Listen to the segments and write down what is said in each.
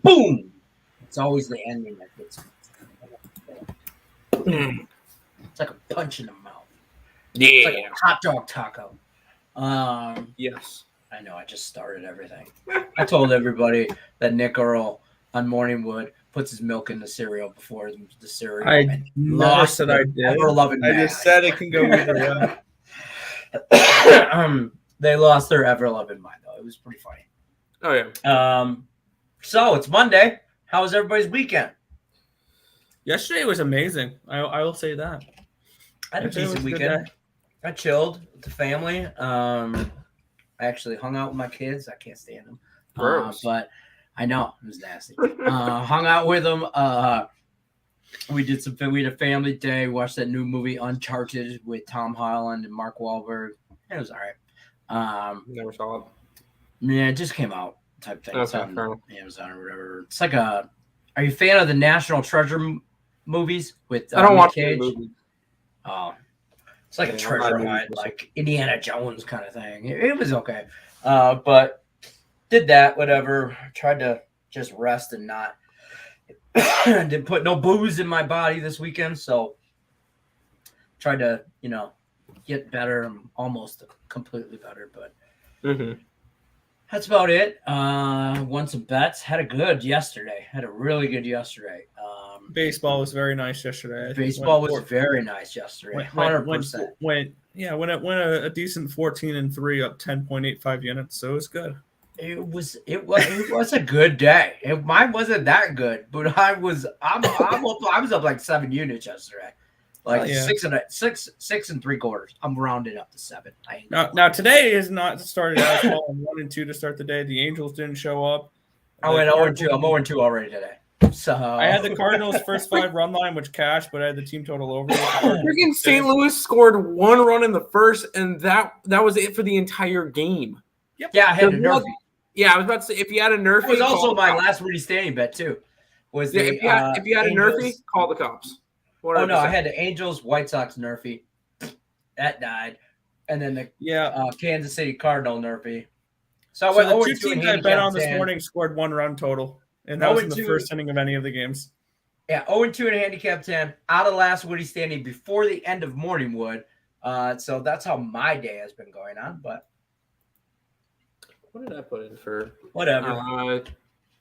boom. It's always the ending that gets me. It's like a punch in the mouth. It's like a hot dog taco. Yes. I know. I just started everything. I told everybody that Nick Earl on Morningwood puts his milk in the cereal before the cereal. I never said I did. I just said it can go either way. They lost their ever-loving mind, though. It was pretty funny. Oh, yeah. So it's Monday. How was everybody's weekend? Yesterday was amazing. I will say that. I had a decent weekend. I chilled with the family. I actually hung out with my kids. I can't stand them. But I know it was nasty. Hung out with them. We had a family day. Watched that new movie Uncharted with Tom Holland and Mark Wahlberg. It was all right. Never saw it. Yeah, it just came out type thing. Okay, it's on Amazon or whatever. It's like are you a fan of the National Treasure movies with I don't watch Cage? movies. Oh. It's like a treasure hunt, like Indiana Jones kind of thing. It was okay. But did that, whatever. Tried to just rest and not didn't put no booze in my body this weekend. So tried to, get better. I'm almost completely better, but that's about it. Won some bets. Had a really good yesterday. Baseball was very nice yesterday. Baseball was very nice yesterday. 100%. Went a decent 14-3 up 10.85 units, so it was good. It was a good day. Mine wasn't that good, but I was up like 7 units yesterday. Like 6 3/4. I'm rounding up to 7. Now today is not started out well. 1 and 2 to start the day. The Angels didn't show up. I went 0-2. I'm 0-2 already today. So I had the Cardinals' first 5 run line, which cashed, but I had the team total over. Freaking St. Louis scored 1 run in the first, and that was it for the entire game. Yep. Yeah, I had a Nerfy. Yeah, I was about to say, if you had a Nerfy, it was also my last Woody standing bet too. Was if you had a Nerfy, call the cops. 100%. Oh no, I had the Angels White Sox Nerfy. That died, and then the Kansas City Cardinal Nerfy. So I went the 2 teams I bet on this morning scored 1 run total. And that was in the first inning of any of the games. Yeah, 0-2 in handicap 10. Out of last Woody standing before the end of Morningwood. So that's how my day has been going on. But what did I put in for? Whatever.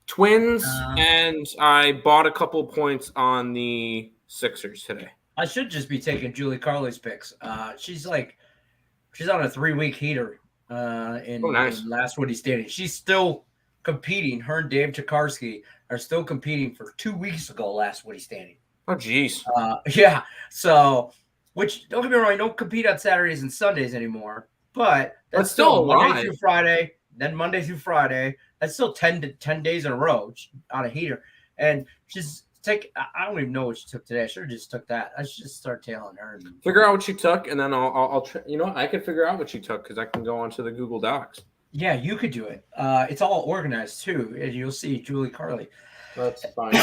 Twins, and I bought a couple points on the Sixers today. I should just be taking Julie Carly's picks. She's on a 3-week heater in last Woody standing. She's still competing. Her and Dave Tokarski are still competing for 2 weeks ago last Woody standing. Oh, geez. Yeah. So, which, don't get me wrong, I don't compete on Saturdays and Sundays anymore, but that's still Monday through Friday, then Monday through Friday. That's still 10 days in a row on a heater. And she's I don't even know what she took today. I should have just took that. I should just start tailing her. Figure out what she took, and then I'll try. I can figure out what she took because I can go onto the Google Docs. Yeah, you could do it. It's all organized too, and you'll see Julie Carly. That's fine.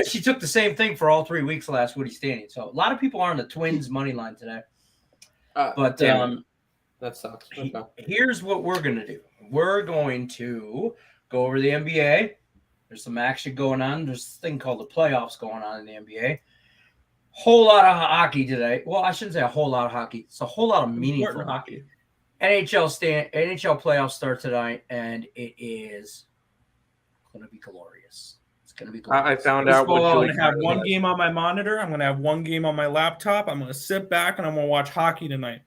She took the same thing for all 3 weeks last Woody standing. So a lot of people are on the Twins money line today. But that sucks. Here's what we're gonna do. We're going to go over the NBA. There's some action going on. There's this thing called the playoffs going on in the NBA. Whole lot of hockey today. Well, I shouldn't say a whole lot of hockey. It's a whole lot of meaningful hockey. NHL playoffs start tonight, and it is going to be glorious. It's going to be glorious. I found out. I'm going to have 1 game on my monitor. I'm going to have 1 game on my laptop. I'm going to sit back and I'm going to watch hockey tonight.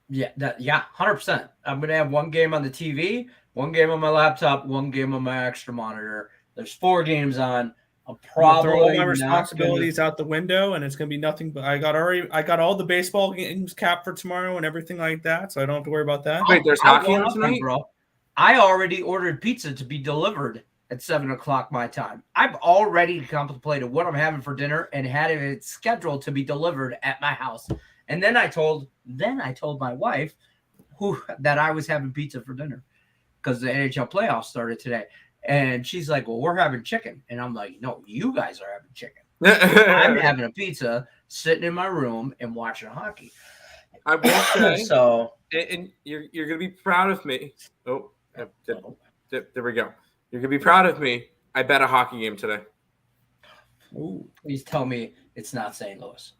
Yeah, 100%. I'm going to have 1 game on the TV, 1 game on my laptop, 1 game on my extra monitor. There's 4 games on. I'm probably throw all my responsibilities out the window, and it's going to be nothing. But I got all the baseball games capped for tomorrow and everything like that, so I don't have to worry about that. Wait, there's hockey on tonight, bro. I already ordered pizza to be delivered at 7:00 my time. I've already contemplated what I'm having for dinner and had it scheduled to be delivered at my house. And then I told my wife that I was having pizza for dinner because the NHL playoffs started today. And she's like, well, we're having chicken. And I'm like, no, you guys are having chicken. I'm having a pizza, sitting in my room and watching hockey. I will say, so, and you're going to be proud of me. Oh, there we go. You're going to be proud of me I bet a hockey game today. Ooh, please tell me it's not St. Louis.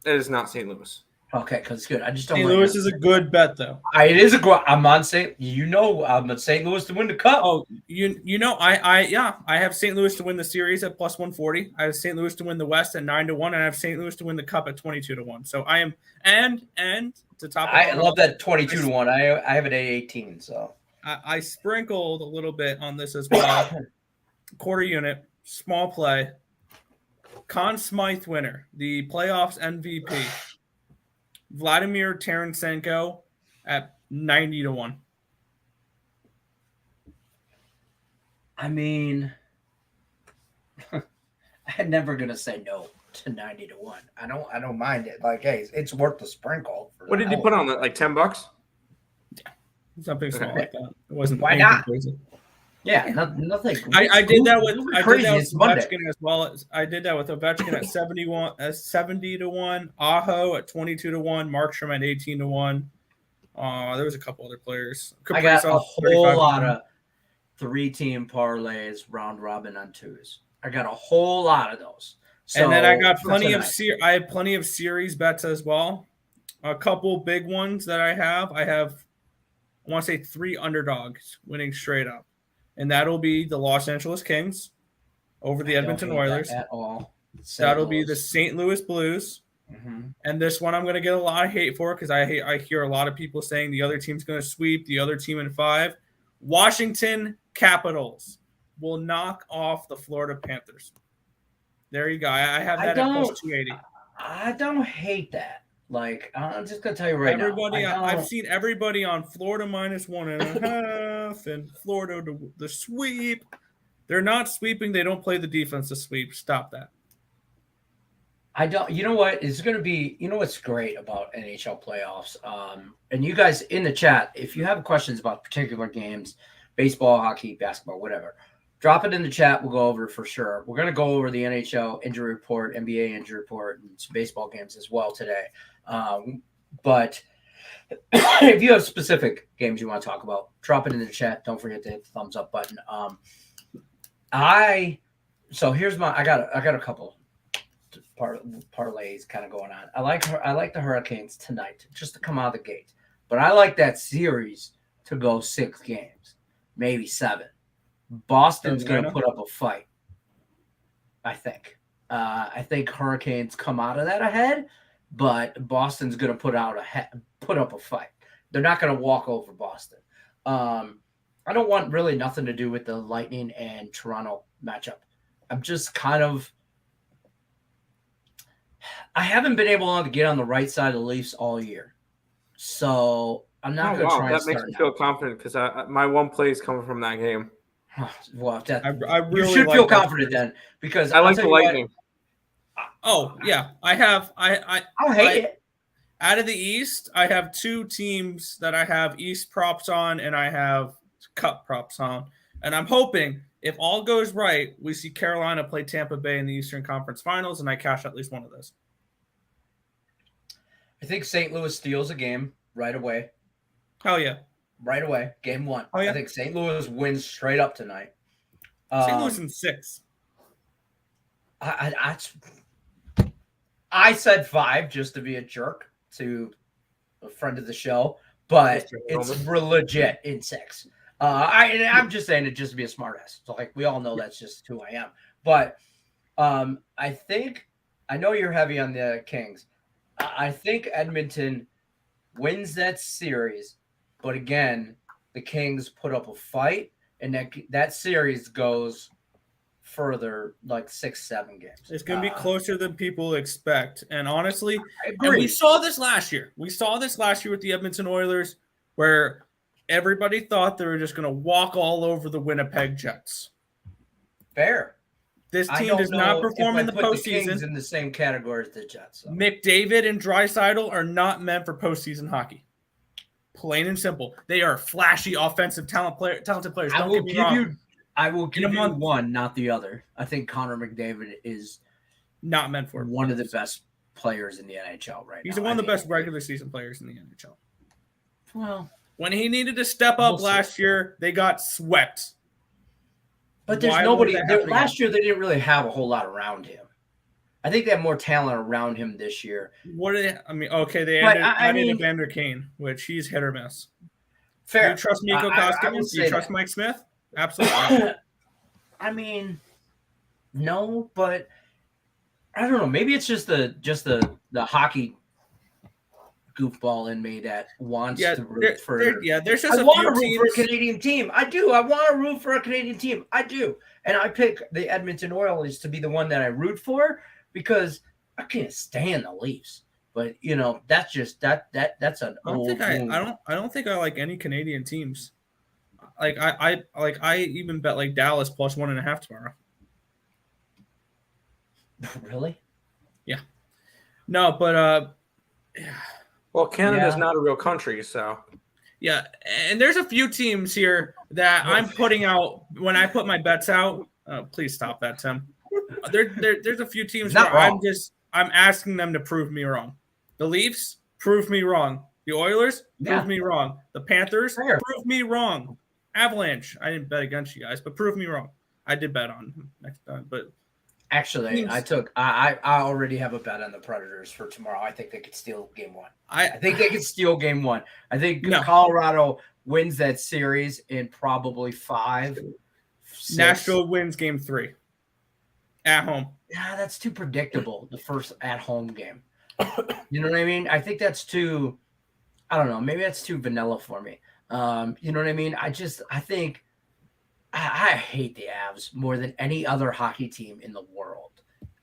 It is not St. Louis. Okay, because it's good. I just don't. St. Louis is a good bet, though. It is a good. I'm on St. I'm on St. Louis to win the cup. Oh, I have St. Louis to win the series at plus 140. I have St. Louis to win the West at 9-1, and I have St. Louis to win the cup at 22-1. So I am and to top. I love that 22-1. I have it at 18. So I sprinkled a little bit on this as well. Quarter unit, small play. Conn Smythe winner, the playoffs MVP, Vladimir Tarasenko at 90-1. I mean, I'm never gonna say no to 90-1. I don't mind it. Like, hey, it's worth the sprinkle. What did you put on that? Like $10? Yeah, something small like that. It wasn't. Why not? Crazy. Yeah, nothing. I did that with Ovechkin as well. I did that with Ovechkin at 70-1, Aho at 22-1, Markstrom at 18-1. There was a couple other players. I got a whole lot of 3-team parlays round robin on twos. I got a whole lot of those. So, and then I got plenty of I had plenty of series bets as well. A couple big ones that I have. I want to say 3 underdogs winning straight up. And that'll be the Los Angeles Kings over the Edmonton Oilers. At all. That'll be the St. Louis Blues. Mm-hmm. And this one I'm going to get a lot of hate for because I hear a lot of people saying the other team's going to sweep the other team in 5. Washington Capitals will knock off the Florida Panthers. There you go. I have that at plus 280. I don't hate that. Like, I'm just going to tell you right now. I've seen everybody on Florida minus 1.5 and Florida to the sweep. They're not sweeping. They don't play the defense to sweep. Stop that. I don't. You know what? It's going to be. You know what's great about NHL playoffs? And you guys in the chat, if you have questions about particular games, baseball, hockey, basketball, whatever, drop it in the chat. We'll go over it for sure. We're going to go over the NHL injury report, NBA injury report, and some baseball games as well today. But if you have specific games you want to talk about, drop it in the chat. Don't forget to hit the thumbs up button. So here's I got a couple parlays kind of going on. I like the Hurricanes tonight just to come out of the gate, but I like that series to go 6 games, maybe 7. Boston's going to put up a fight. I think Hurricanes come out of that ahead, but Boston's going to put up a fight. They're not going to walk over Boston. I don't want really nothing to do with the Lightning and Toronto matchup. I'm just kind of – I haven't been able to get on the right side of the Leafs all year. So I'm not going to try and start. That makes me feel confident because my one play is coming from that game. Well, I really you should feel confident then because I like the Lightning. Oh, yeah. I don't hate it. Out of the East, I have 2 teams that I have East props on and I have Cup props on. And I'm hoping if all goes right, we see Carolina play Tampa Bay in the Eastern Conference Finals and I cash at least one of those. I think St. Louis steals a game right away. Hell yeah. Right away. Game 1. Oh, yeah. I think St. Louis wins straight up tonight. St. Louis in 6. I said 5 just to be a jerk to a friend of the show, but it's legit in 6. I'm just saying it just to be a smartass. So like we all know that's just who I am. But I know you're heavy on the Kings. I think Edmonton wins that series, but again, the Kings put up a fight, and that series goes further, like 6-7 games. It's going to be closer than people expect. And honestly, and we saw this last year. We saw this last year with the Edmonton Oilers, where everybody thought they were just going to walk all over the Winnipeg Jets. Fair. This team does not perform in the postseason. The Kings in the same category as the Jets. So. McDavid and Draisaitl are not meant for postseason hockey. Plain and simple. They are flashy, offensive, talented players. I will give you one, not the other. I think Connor McDavid is not meant for one of the best players in the NHL right now. He's one of the best regular season players in the NHL. Well, when he needed to step up last year, they got swept. But there's nobody. Last year, they didn't really have a whole lot around him. I think they have more talent around him this year. They added Evander Kane, which he's hit or miss. Fair. Do you trust Mikko Koskinen? Do you trust Mike Smith? Absolutely. I mean, no, but I don't know. Maybe it's just the hockey goofball in me that wants to root for. There's just I want to root for a Canadian team. I do. I want to root for a Canadian team. I do, and I pick the Edmonton Oilers to be the one that I root for because I can't stand the Leafs. But that's just that's an old. I don't think I like any Canadian teams. Like I even bet like Dallas plus 1.5 tomorrow. Really? Yeah. No, but well, Canada's not a real country, so. Yeah, and there's a few teams here that I'm putting out when I put my bets out. Please stop that, Tim. There's a few teams where I'm asking them to prove me wrong. The Leafs prove me wrong. The Oilers prove me wrong. The Panthers prove me wrong. Avalanche, I didn't bet against you guys, but prove me wrong. I did bet on them next time, but actually, I already have a bet on the Predators for tomorrow. I think they could steal game 1. I think they could steal game 1. I think Colorado wins that series in probably 5. 6. Nashville wins game 3 at home. Yeah, that's too predictable. The first at home game. You know what I mean? I think that's too. I don't know. Maybe that's too vanilla for me. You know what I mean? I think. I hate the Avs more than any other hockey team in the world.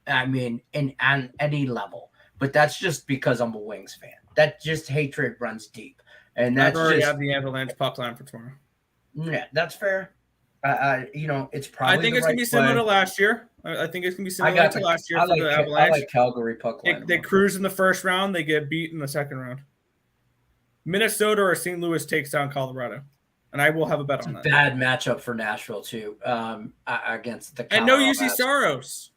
I mean, on any level. But that's just because I'm a Wings fan. That just hatred runs deep. And that's I've already have the Avalanche puck line for tomorrow. Yeah, that's fair. It's probably. I think it's gonna be similar to last year. I think it's gonna be similar to last year for the Avalanche. I like Calgary puck line. They cruise in the first round. They get beat in the second round. Minnesota or St. Louis takes down Colorado. And I will have a bet on that. Bad matchup for Nashville too, against the. And no UC Saros.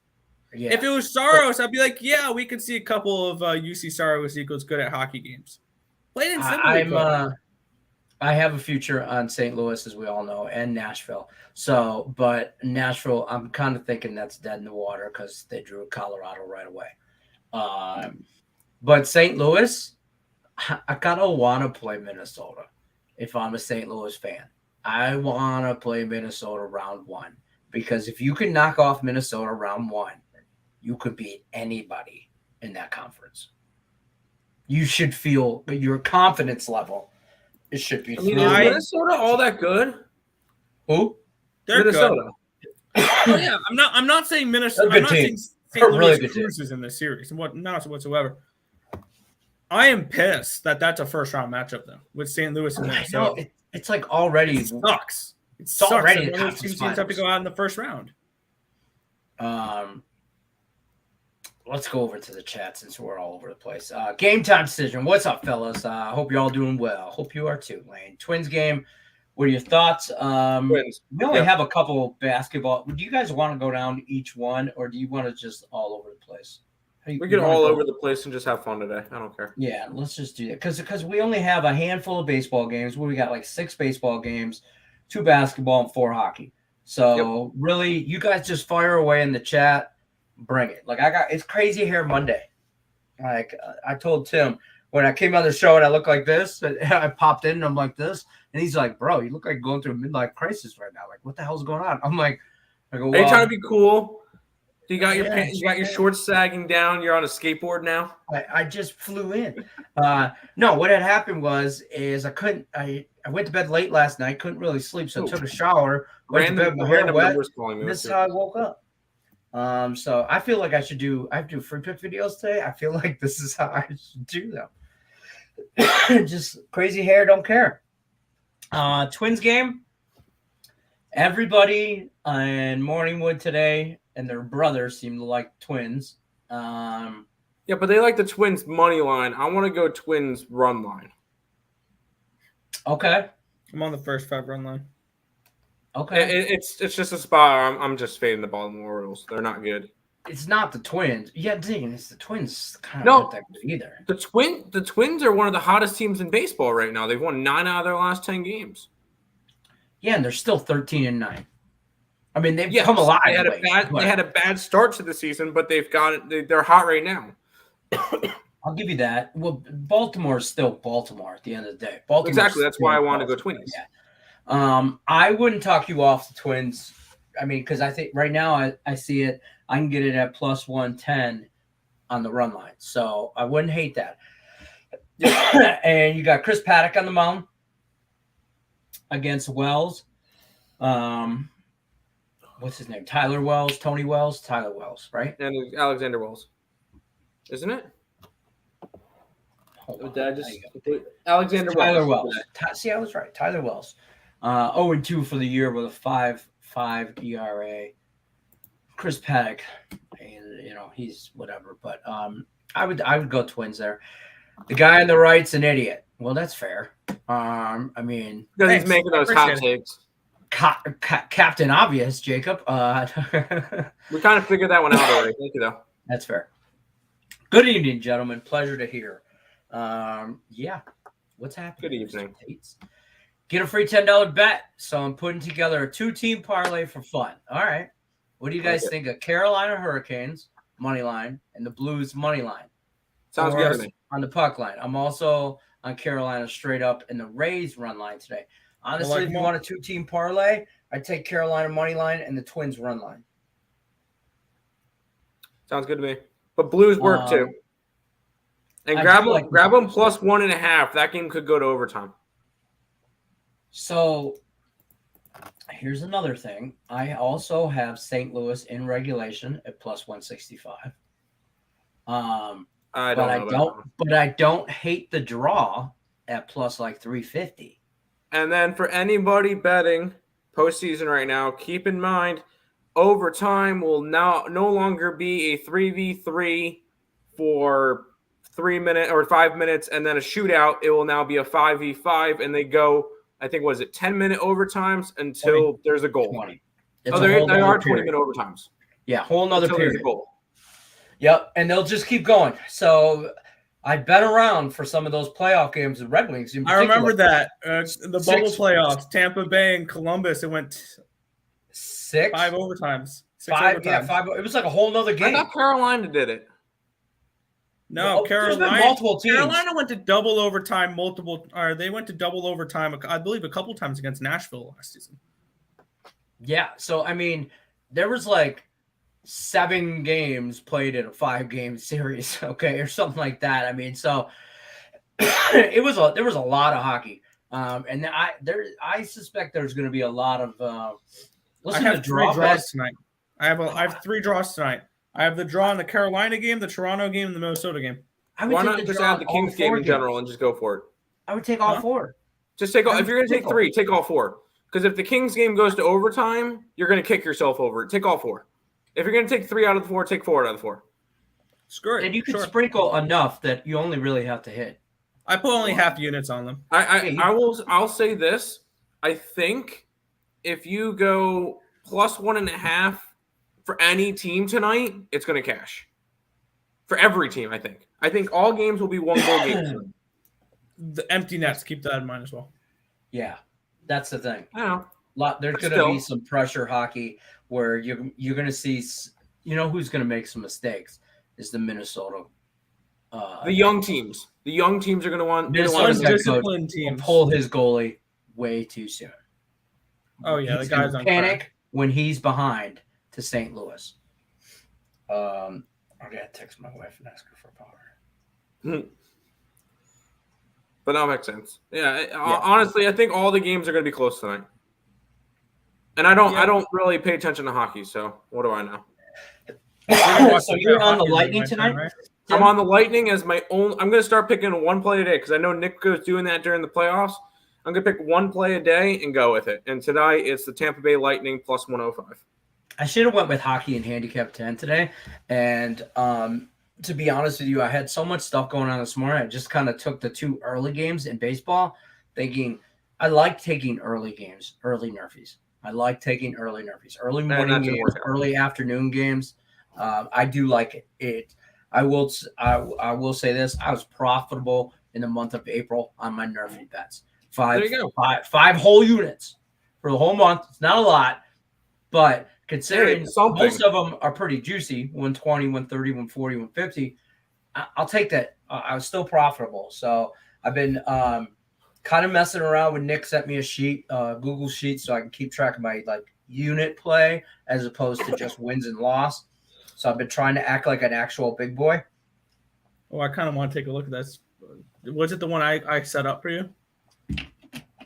Yeah. If it was Saros, I'd be like, yeah, we could see a couple of UC Saros equals good at hockey games. Plain and simple. I have a future on St. Louis, as we all know, and Nashville. So, but Nashville, I'm kind of thinking that's dead in the water because they drew Colorado right away. But St. Louis, I kind of want to play Minnesota. If I'm a St. Louis fan, I want to play Minnesota round 1 because if you can knock off Minnesota round 1, you could beat anybody in that conference. You should feel your confidence level. It should be. Is Minnesota all that good? Who? They're Minnesota. Good. Oh, yeah, I'm not saying Minnesota. I'm not saying St. Louis cruises in this series, not whatsoever. I am pissed that that's a first round matchup though with St. Louis and Minnesota. It's like already it sucks. It sucks already. Those two teams have to go out in the first round. Let's go over to the chat since we're all over the place. Game time decision. What's up, fellas? Hope you're all doing well. Hope you are too, Lane. Twins game. What are your thoughts? Twins. We only have a couple basketball. Do you guys want to go down each one, or do you want to just all over the place? We get all over the place and just have fun today. I don't care. Yeah, let's just do that because we only have a handful of baseball games. We got like 6 baseball games, 2 basketball, and 4 hockey. So really, you guys just fire away in the chat. Bring it. Like it's Crazy Hair Monday. Like I told Tim when I came on the show and I looked like this, I popped in and I'm like this, and he's like, "Bro, you look like going through a midlife crisis right now. Like, what the hell's going on?" I'm like, "Are you trying to be cool? You got your pants, you got your shorts sagging down. You're on a skateboard now." I just flew in. No, what had happened is I went to bed late last night. Couldn't really sleep, so I took a shower. Went to bed, my hair wet. This is how I woke up. So I feel like I do free pick videos today. I feel like this is how I should do them. Just crazy hair, don't care. Twins game. Everybody in Morningwood today and their brothers seem to like Twins. Yeah, but they like the Twins money line. I want to go Twins run line. Okay. I'm on the first 5 run line. Okay. It's just a spot. I'm just fading the Baltimore Orioles. They're not good. It's not the Twins. Yeah, dang, it's the Twins kind of not that good either. The Twins are one of the hottest teams in baseball right now. They've won 9 out of their last 10 games. Yeah, and they're still 13-9. I mean, they've come alive. They had a bad start to the season, but they've got it. They're hot right now. I'll give you that. Well, Baltimore's still Baltimore at the end of the day. Baltimore. Exactly. That's why I want to go Twins. Yeah. I wouldn't talk you off the Twins. I mean, because I think right now I see it. I can get it at plus 110 on the run line. So I wouldn't hate that. And you got Chris Paddock on the mound against Wells. What's his name? Tyler Wells, Tony Wells, Tyler Wells, right? And Alexander Wells. Isn't it? Alexander Tyler Wells. See, I was right. Tyler Wells. 0-2 for the year with a 5.5 ERA. Chris Paddock, he's whatever. But I would go Twins there. The guy on the right's an idiot. Well, that's fair. I mean, because he's making those hot takes. Captain Obvious, Jacob. We kind of figured that one out already. Thank you, though. That's fair. Good evening, gentlemen. Pleasure to hear. Yeah. What's happening? Good evening. Get a free $10 bet. So I'm putting together a 2-team parlay for fun. All right. What do you guys think of Carolina Hurricanes money line and the Blues money line? Sounds good to me. On the puck line. I'm also on Carolina straight up in the Rays run line today. Honestly, if you want a 2-team parlay, I'd take Carolina money line and the Twins run line. Sounds good to me. But Blues work too. And grab them plus 1.5. That game could go to overtime. So here's another thing. I also have St. Louis in regulation at plus 165. But I don't hate the draw at plus like 350. And then for anybody betting postseason right now, keep in mind overtime will now no longer be a 3v3 for 3 minutes or 5 minutes and then a shootout. It will now be a 5v5 and they go, I think, 10-minute overtimes until 20. there's a goal. 20. They are 20-minute overtimes. Yeah, whole nother period. Goal. Yep, and they'll just keep going. So I bet around for some of those playoff games, the Red Wings. I remember that the bubble playoffs, Tampa Bay and Columbus. It went 5 overtimes. 5. It was like a whole nother game. I thought Carolina did it. No, Carolina. Multiple teams. Carolina went to double overtime. They went to double overtime. I believe a couple times against Nashville last season. Yeah, so I mean, there was like 7 games played in a 5-game series, okay, or something like that. I mean, so there was a lot of hockey, and I suspect there's going to be a lot of. I have 3 draws tonight. I have 3 draws tonight. I have the draw in the Carolina game, the Toronto game, and the Minnesota game. Why not just add the Kings game in general and just go for it? I would take all 4. Just take all. If you're going to take 3, take all 4. Because if the Kings game goes to overtime, you're going to kick yourself over it. Take all 4. If you're going to take 3 out of the 4, take 4 out of the 4. Screw it. And you can sprinkle enough that you only really have to hit. I put only half units on them. I'll say this. I think if you go plus 1.5 for any team tonight, it's going to cash. For every team, I think. I think all games will be 1-goal games. The empty nets, keep that in mind as well. Yeah, that's the thing. I know. There's going to be some pressure hockey where you're going to see, who's going to make some mistakes is the Minnesota. The young teams. The young teams are going to want disciplined teams pull his goalie way too soon. Oh yeah, the guy's on panic when he's behind to St. Louis. I gotta text my wife and ask her for power. But that makes sense. Yeah. Honestly, I think all the games are going to be close tonight. And I don't really pay attention to hockey, so what do I know? So you're on the Lightning tonight? Right? I'm on the Lightning as my own. I'm going to start picking 1 play a day because I know Nick goes doing that during the playoffs. I'm going to pick 1 play a day and go with it. And tonight it's the Tampa Bay Lightning plus 105. I should have went with hockey and handicap 10 today. And to be honest with you, I had so much stuff going on this morning. I just kind of took the 2 early games in baseball, thinking I like taking early games, early nerfies. I like taking early nerfies, early morning games, early afternoon games. I do like it. I will say this: I was profitable in the month of April on my nerfy bets. 5 whole units for the whole month. It's not a lot, But considering it's something. most of them are pretty juicy, 120, 130, 140, 150, I'll take that. I was still profitable. So I've been kind of messing around with Nick sent me a sheet, Google sheet, so I can keep track of my like unit play as opposed to just wins and loss. So I've been trying to act like an actual big boy. Oh, I kind of want to take a look at this. Was it the one I set up for you?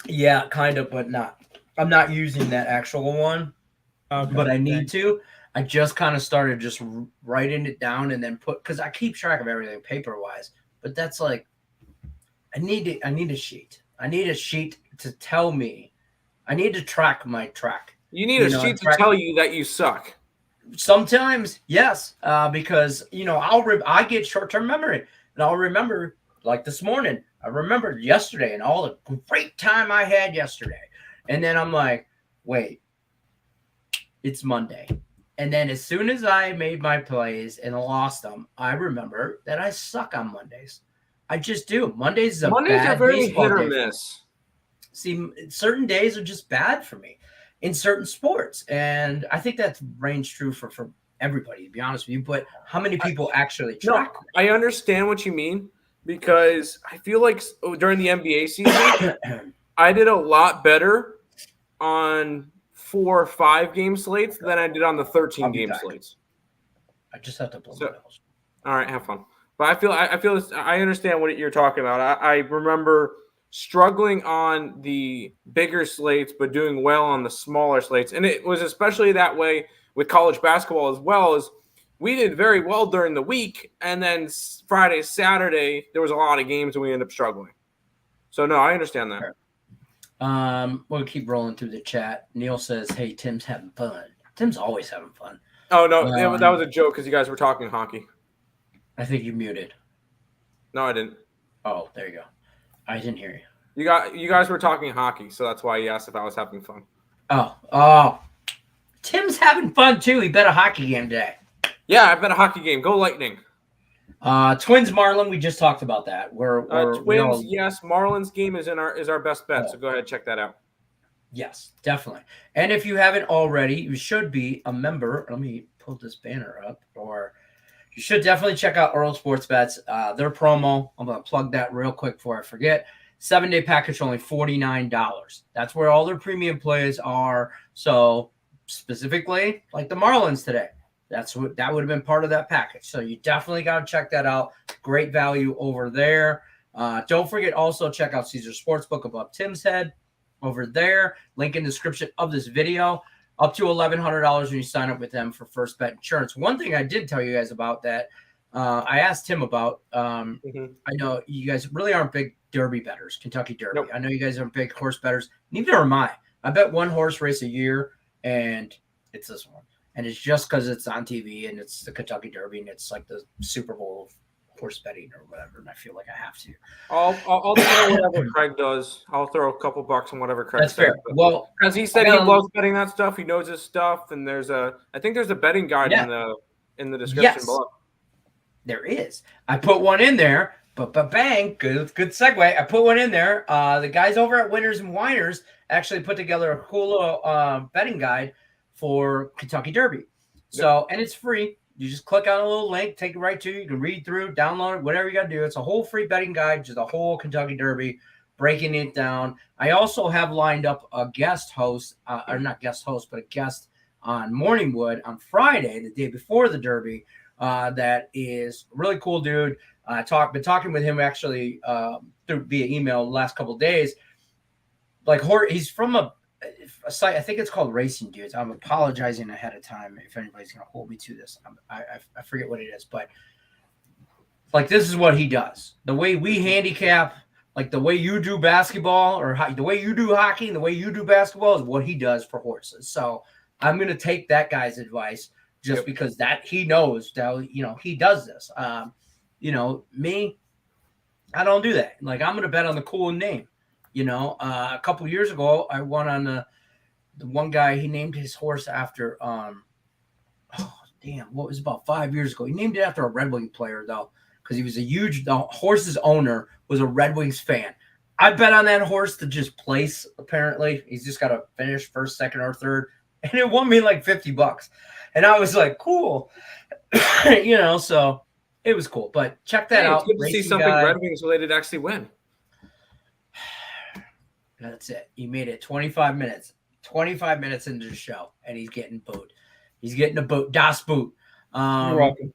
Yeah, kind of, but not. I'm not using that actual one, but I need to. I just kind of started just writing it down and then because I keep track of everything paper-wise, but that's like I need a sheet. I need a sheet to tell me. I need to track my track. You need a sheet to tell you that you suck. Sometimes, yes, because I get short-term memory, and I'll remember like this morning. I remembered yesterday and all the great time I had yesterday, and then I'm like, wait, it's Monday, and then as soon as I made my plays and lost them, I remember that I suck on Mondays. I just do. Mondays are very hit or miss. See, certain days are just bad for me in certain sports. And I think that reigns true for everybody, to be honest with you. But how many people actually track? No, I understand what you mean because I feel like during the NBA season, I did a lot better on 4 or 5 game slates than I did on the 13 game slates. I just have to blow my nose. All right, have fun. But I understand what you're talking about. I remember struggling on the bigger slates, but doing well on the smaller slates. And it was especially that way with college basketball as well. As we did very well during the week, and then Friday, Saturday, there was a lot of games and we ended up struggling. So, no, I understand that. Sure. We'll keep rolling through the chat. Neil says, hey, Tim's having fun. Tim's always having fun. Oh, no, that was a joke because you guys were talking hockey. I think you muted. No, I didn't. Oh, there you go. I didn't hear you. You guys were talking hockey, so that's why you asked if I was having fun. Oh. Tim's having fun, too. He bet a hockey game today. Yeah, I bet a hockey game. Go Lightning. Twins Marlin, we just talked about that. Twins, yes. Marlins game is our best bet, so go ahead and check that out. Yes, definitely. And if you haven't already, you should be a member. Let me pull this banner up. Or you should definitely check out Earl Sports Bets. Their promo, I'm going to plug that real quick before I forget. 7-day package, only $49. That's where all their premium plays are. So specifically, like the Marlins today, that would have been part of that package. So you definitely got to check that out. Great value over there. Don't forget also check out Caesar Sportsbook above Tim's head over there. Link in the description of this video. Up to $1,100 when you sign up with them for First Bet Insurance. One thing I did tell you guys about that I asked Tim about. I know you guys really aren't big Derby bettors, Kentucky Derby. Nope. I know you guys aren't big horse bettors. Neither am I. I bet one horse race a year, and it's this one. And it's just because it's on TV and it's the Kentucky Derby and it's like the Super Bowl of horse betting or whatever. And I feel like I have to. I'll throw whatever Craig does. I'll throw a couple bucks on whatever Craig does. That's fair. Well, because he said he loves betting that stuff. He knows his stuff. And I think there's a betting guide in the description below. There is. I put one in there. But bang, good segue. I put one in there. The guys over at Winners and Winers actually put together a cool little betting guide for Kentucky Derby. So, and it's free. You just click on a little link, take it right to you. You can read through, download it, whatever you got to do. It's a whole free betting guide, just a whole Kentucky Derby, breaking it down. I also have lined up a guest host, or not guest host, but a guest on Morningwood on Friday, the day before the Derby. That is a really cool dude. Been talking with him actually via email the last couple of days. Like he's from a site, I think it's called Racing Dudes. I'm apologizing ahead of time if anybody's going to hold me to this. I forget what it is, but like this is what he does. The way we handicap, like the way you do basketball or the way you do hockey and the way you do basketball is what he does for horses. So I'm going to take that guy's advice just because that he knows that, he does this. Me, I don't do that. Like I'm going to bet on the cool name. A couple years ago, I won on the one guy. He named his horse after what was about 5 years ago. He named it after a Red Wing player though, because he was the horse's owner was a Red Wings fan. I bet on that horse to just place. Apparently, he's just got to finish first, second, or third. and it won me like $50. And I was like, cool. So it was cool. But check that out. It's good to see Racing something guy. Red Wings related actually win. That's it. He made it 25 minutes. 25 minutes into the show, and he's getting booed. He's getting a boot. Das boot. You're welcome.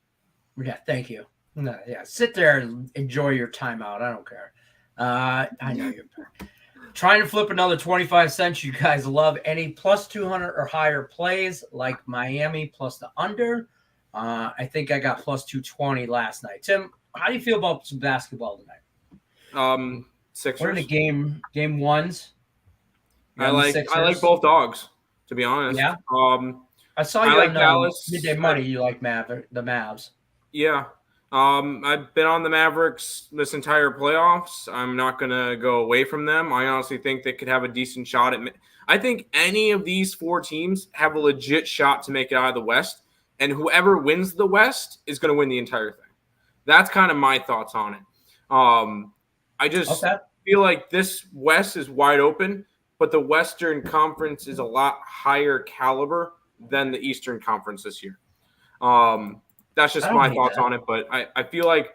Yeah, thank you. No, yeah, sit there and enjoy your timeout. I don't care. I know you're trying to flip another 25 cents. You guys love any plus 200 or higher plays like Miami plus the under. I think I got plus 220 last night. Tim, how do you feel about some basketball tonight? Sixers. What are the game ones? I like both dogs, to be honest. Yeah. I saw you I like on Dallas. Midday Money. You like the Mavs. Yeah. I've been on the Mavericks this entire playoffs. I'm not going to go away from them. I honestly think they could have a decent shot at I think any of these four teams have a legit shot to make it out of the West, and whoever wins the West is going to win the entire thing. That's kind of my thoughts on it. I just feel like this West is wide open, but the Western Conference is a lot higher caliber than the Eastern Conference this year. That's just my thoughts on it, but I feel like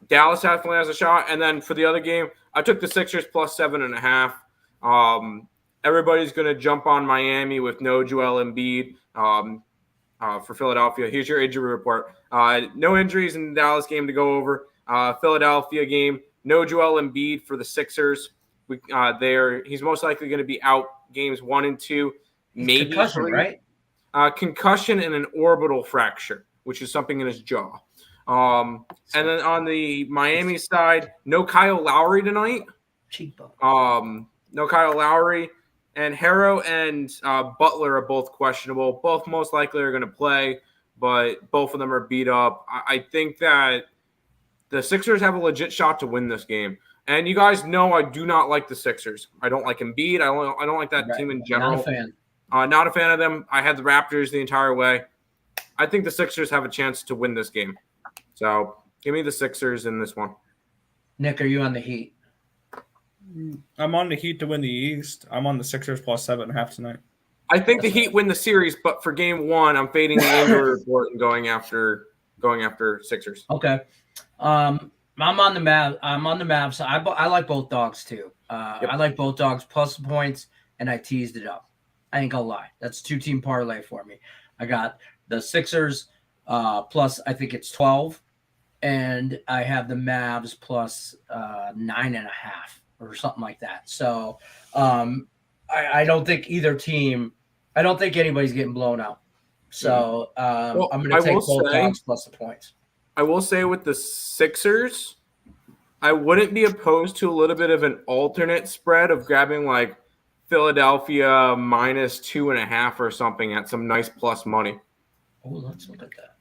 Dallas definitely has a shot. And then for the other game, I took the Sixers plus 7.5. Everybody's going to jump on Miami with no Joel Embiid for Philadelphia. Here's your injury report. No injuries in the Dallas game to go over. Philadelphia game, no Joel Embiid for the Sixers. He's most likely going to be out games 1 and 2, maybe concussion, 3. Right? Concussion and an orbital fracture, which is something in his jaw. And then on the Miami side, no Kyle Lowry tonight. No Kyle Lowry. And Harrow and Butler are both questionable. Both most likely are going to play, but both of them are beat up. I think that the Sixers have a legit shot to win this game. And you guys know I do not like the Sixers. I don't like Embiid. I don't like that team in general. Not a fan. Not a fan of them. I had the Raptors the entire way. I think the Sixers have a chance to win this game. So give me the Sixers in this one. Nick, are you on the Heat? I'm on the Heat to win the East. I'm on the Sixers plus 7.5 tonight. I think the Heat win the series, but for game 1, I'm fading the injury report and going after Sixers. Okay. I'm on the Mavs. I like both dogs too. Yep. I like both dogs plus the points, and I teased it up. I ain't gonna lie. That's a 2-team parlay for me. I got the Sixers plus I think it's 12, and I have the Mavs plus 9.5 or something like that. So I don't think either team. I don't think anybody's getting blown out. So I'm going to take both dogs plus the points. I will say with the Sixers, I wouldn't be opposed to a little bit of an alternate spread of grabbing like Philadelphia minus 2.5 or something at some nice plus money. Oh, let's look at that.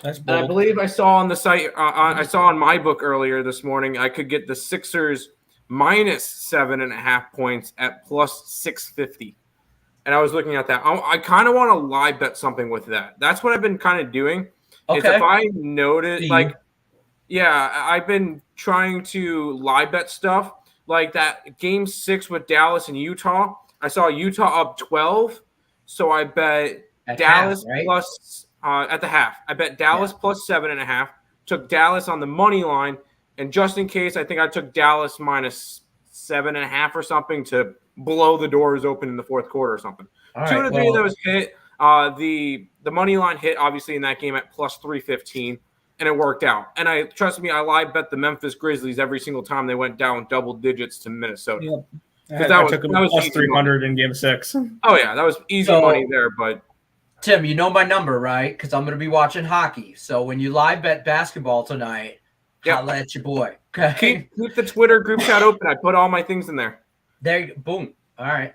That's bold. I believe I saw on the site, I saw on my book earlier this morning, I could get the Sixers minus 7.5 points at plus 650. And I was looking at that. I kind of want to live bet something with that. That's what I've been kind of doing. Okay. Is if I notice, I've been trying to live bet stuff like that. Game 6 with Dallas and Utah. I saw Utah up 12, so I bet At Dallas half, right? plus at the half. I bet Dallas plus 7.5. Took Dallas on the money line, and just in case, I think I took Dallas minus 7.5 or something to blow the doors open in the fourth quarter or something. All 2 right, of 3 of those hit. The money line hit obviously in that game at plus 315, and it worked out. And trust me, I live bet the Memphis Grizzlies every single time they went down double digits to Minnesota. Yeah. I took them plus 300 in game 6. Oh yeah, that was easy money there. But Tim, you know my number, right? Because I'm going to be watching hockey. So when you live bet basketball tonight, holla at your boy. Okay. Keep the Twitter group chat open. I put all my things in there. There, boom. All right,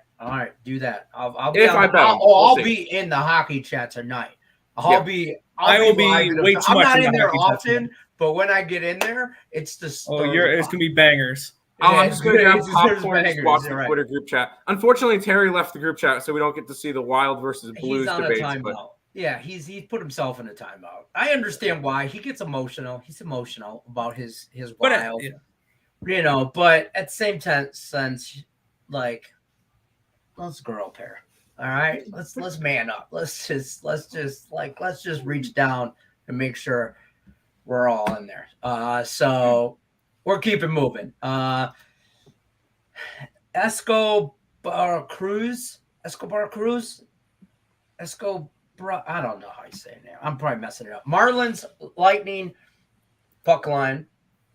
do that. I'll be in the hockey chat tonight. I will be way too I'm much not in there hockey often, but when I get in there, it's the it's gonna be bangers. I'm just gonna grab popcorn and bangers, just watch the right. Twitter group chat. Unfortunately, Terry left the group chat, so we don't get to see the Wild versus Blues He's on debates. a timeout. Yeah, he's put himself in a timeout. I understand why he gets emotional. He's emotional about his Wild, but at the same sense, like, let's grow a pair. All right, let's man up. Let's just reach down and make sure we're all in there. So we're keeping moving. Escobar Cruz. I don't know how you say it now. I'm probably messing it up. Marlins, Lightning, puck line,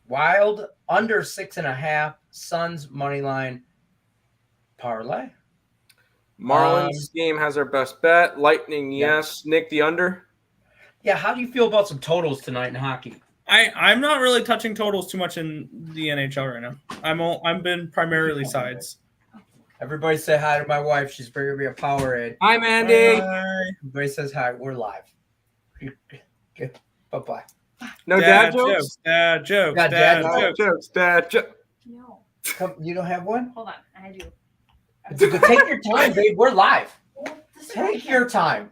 Wild under 6.5, Suns money line, parlay. Marlins game has our best bet. Lightning, yes. Nick, the under. Yeah, how do you feel about some totals tonight in hockey? I'm not really touching totals too much in the NHL right now. I've been primarily sides. Everybody say hi to my wife. She's bringing me a Powerade. Hi, Mandy. Bye. Everybody says hi. We're live. Okay. Bye-bye. No dad jokes? Dad jokes. Got Dad dad jokes. Dad jokes. No. Come, you don't have one? Hold on. I do. Take your time, babe. We're live. Take your time.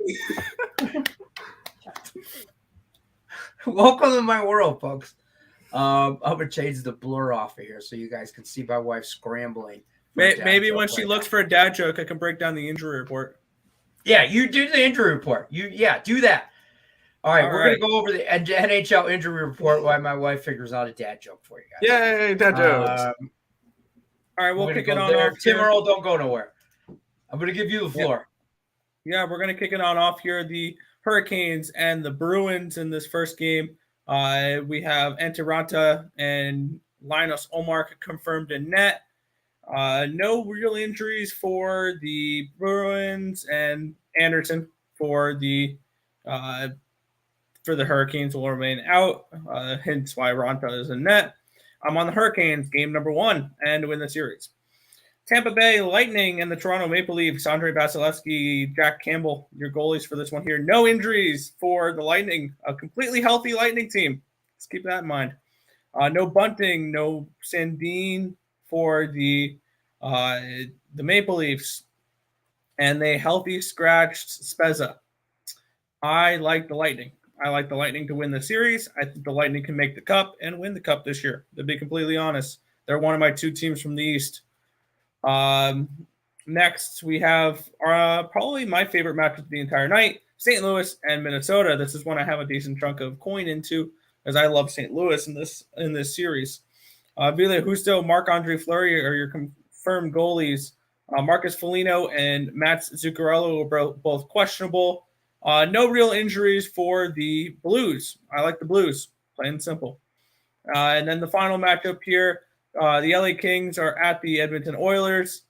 Welcome to my world, folks. I'm gonna change the blur off of here so you guys can see my wife scrambling. Maybe when she looks for a dad joke, I can break down the injury report. Yeah, you do the injury report. Do that. All right, we're gonna go over the NHL injury report while my wife figures out a dad joke for you guys. Yay, dad jokes. All right, we'll kick it on there. off. Tim Earl, don't go nowhere. I'm gonna give you the floor. Yeah, we're gonna kick it on off here. The Hurricanes and the Bruins in this first game. We have Antiranta and Linus Ullmark confirmed in net. No real injuries for the Bruins, and Anderson for the Hurricanes will remain out. Hence why Ranta is in net. I'm on the Hurricanes, game number 1, and win the series. Tampa Bay Lightning and the Toronto Maple Leafs, Andrei Vasilevsky, Jack Campbell, your goalies for this one here. No injuries for the Lightning, a completely healthy Lightning team. Let's keep that in mind. No bunting, no Sandin for the Maple Leafs, and they healthy scratched Spezza. I like the Lightning. I like the Lightning to win the series. I think the Lightning can make the cup and win the cup this year. To be completely honest, they're one of my 2 teams from the East. Next, we have probably my favorite match of the entire night, St. Louis and Minnesota. This is one I have a decent chunk of coin into, as I love St. Louis in this series. Ville Husto, Marc-Andre Fleury are your confirmed goalies. Marcus Foligno and Mats Zuccarello are both questionable. No real injuries for the Blues. I like the Blues, plain and simple. And then the final matchup here, the LA Kings are at the Edmonton Oilers.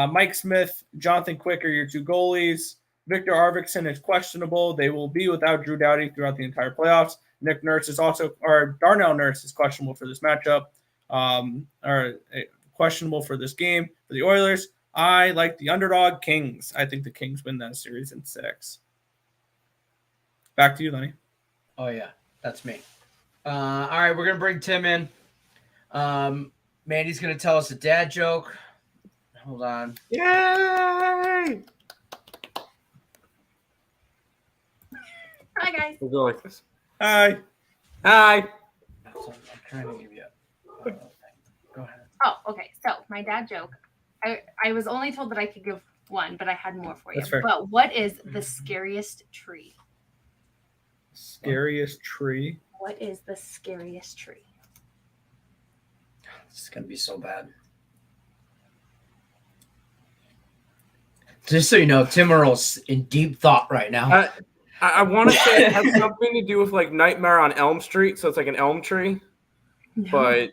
Mike Smith, Jonathan Quick are your 2 goalies. Victor Arvidsson is questionable. They will be without Drew Doughty throughout the entire playoffs. Nick Nurse is Darnell Nurse is questionable for this matchup, or questionable for this game for the Oilers. I like the underdog Kings. I think the Kings win that series in 6. Back to you, Lenny. Oh, yeah, that's me. All right, we're going to bring Tim in. Mandy's going to tell us a dad joke. Hold on. Yay! Hi, guys. We'll go like this. Hi. Hi. I'm trying to give you a thing. Go ahead. Oh, okay. So my dad joke. I was only told that I could give one, but I had more for you. That's fair. But what is the scariest tree? Scariest tree? What is the scariest tree? This is going to be so bad. Just so you know, Tim Earl's in deep thought right now. I want to say it has something to do with like Nightmare on Elm Street, so it's like an elm tree. No. But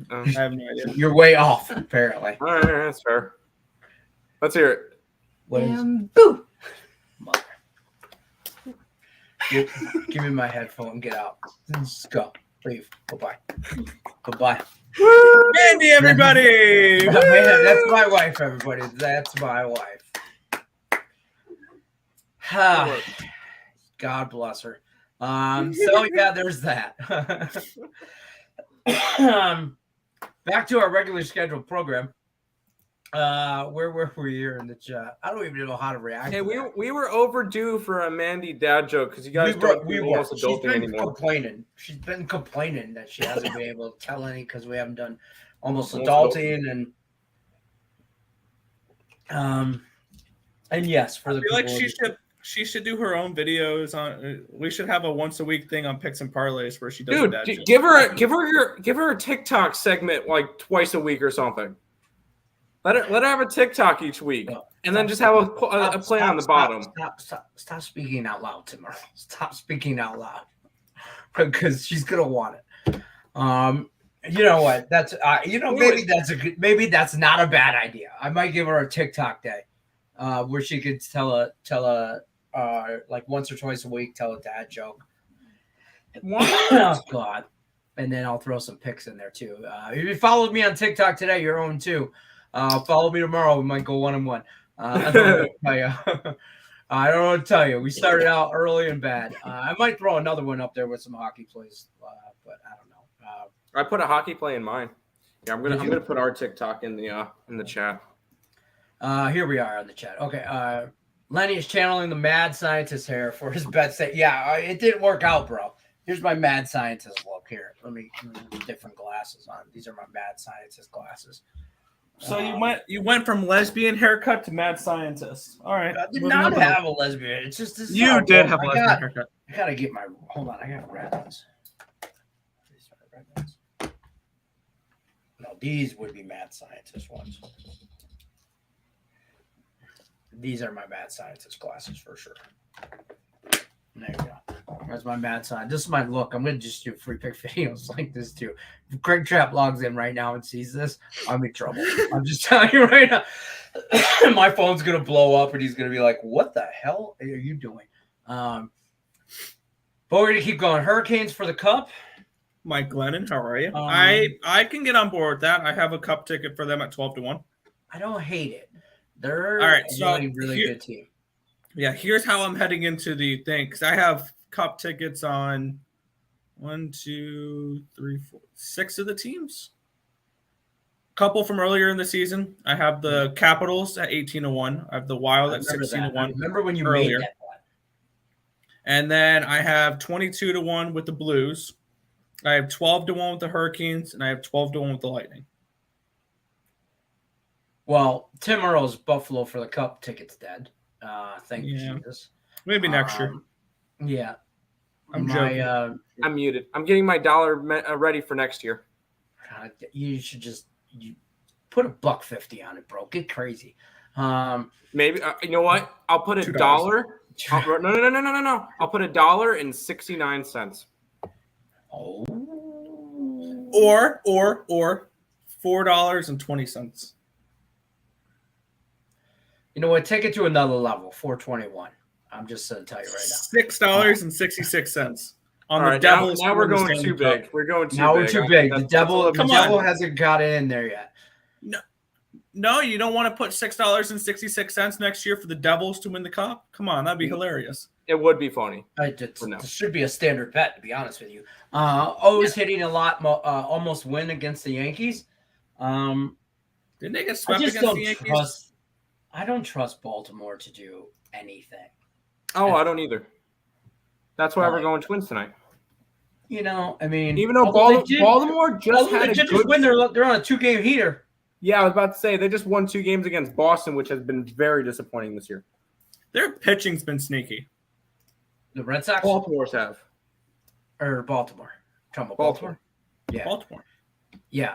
I have no idea. You're way off, apparently. all right, that's fair. Let's hear it. What is Boo. Mother. Give me my headphone and get out. Just go. Leave. Bye-bye. Bye-bye. Mandy, everybody! Man, that's my wife, everybody. That's my wife. God bless her. So yeah, there's that. Back to our regularly scheduled program. Where were we here in the chat? I don't even know how to react. Hey, to that. we were overdue for a Mandy dad joke because you guys we don't were. do most She's adulting been anymore. complaining. She's been complaining that she hasn't been able to tell any because we haven't done almost Almost adulting and And yes, for I the feel like people, she should do her own videos on. We should have a once a week thing on picks and parlays where she does a dad Dude, joke. give her a TikTok segment like twice a week or something. Let her have a TikTok each week, and then just have a play on the bottom. Stop speaking out loud, Timur. Stop speaking out loud, because she's gonna want it. You know what? That's maybe that's not a bad idea. I might give her a TikTok day, where she could tell a like once or twice a week, tell a dad joke. Oh God. And then I'll throw some pics in there too. If you followed me on TikTok today, you're on too. Follow me tomorrow. We might go 1-on-1. I don't know what to tell you. I don't know what to tell you. We started out early and bad. I might throw another one up there with some hockey plays, but I don't know. I put a hockey play in mine. Yeah, I'm gonna put our TikTok in the chat. Here we are on the chat. Okay. Lenny is channeling the mad scientist here for his bet set. Yeah, it didn't work out, bro. Here's my mad scientist look here. Let me put different glasses on. These are my mad scientist glasses. So you went from lesbian haircut to mad scientist. All right. I did not have a lesbian. It's just this. You did have a lesbian haircut. I gotta get my. Hold on. I got red ones. These are red ones. No, these would be mad scientist ones. These are my mad scientist glasses for sure. There you go. That's my mad side. This is my look. I'm going to just do free pick videos like this too. If Craig Trapp logs in right now and sees this, I'm in trouble. I'm just telling you right now. My phone's going to blow up and he's going to be like, what the hell are you doing? But we're going to keep going. Hurricanes for the Cup. Mike Glennon, how are you? I can get on board with that. I have a Cup ticket for them at 12-1. I don't hate it. They're all right, a really good team. Yeah, here's how I'm heading into the thing because I have Cup tickets on 1, 2, 3, 4, 6 of the teams. Couple from earlier in the season. I have the Capitals at 18-1. I have the Wild at 16-1. Remember when you earlier. made that one? And then I have 22-1 with the Blues. I have 12-1 with the Hurricanes, and I have 12-1 with the Lightning. Well, Tim Earle's Buffalo for the Cup ticket's dead. Thank you, Jesus. Maybe next year. Yeah. I'm muted. I'm getting my dollar ready for next year. God, you should just put $1.50 on it, bro. Get crazy. Maybe you know what? I'll put $1. No. I'll put $1.69. Oh. Or $4.20. You know what? Take it to another level. $4.21. I'm just going to tell you right now. $6.66 on all the Devils. Now we're going too big. We're going too big. Now we're too big. The Devil hasn't got it in there yet. No, you don't want to put $6.66 next year for the Devils to win the Cup? Come on, that'd be hilarious. It would be funny. It should be a standard bet, to be honest with you. O's hitting a lot, almost win against the Yankees. Didn't they get swept against the Yankees? I don't trust Baltimore to do anything. Oh, I don't either. That's why we're going Twins tonight. You know, I mean, even though Baltimore just had a good win, they're on a 2-game heater. Yeah, I was about to say they just won 2 games against Boston, which has been very disappointing this year. Their pitching's been sneaky. The Red Sox? Baltimore's have. Or Baltimore. Baltimore. Yeah. Baltimore. Yeah.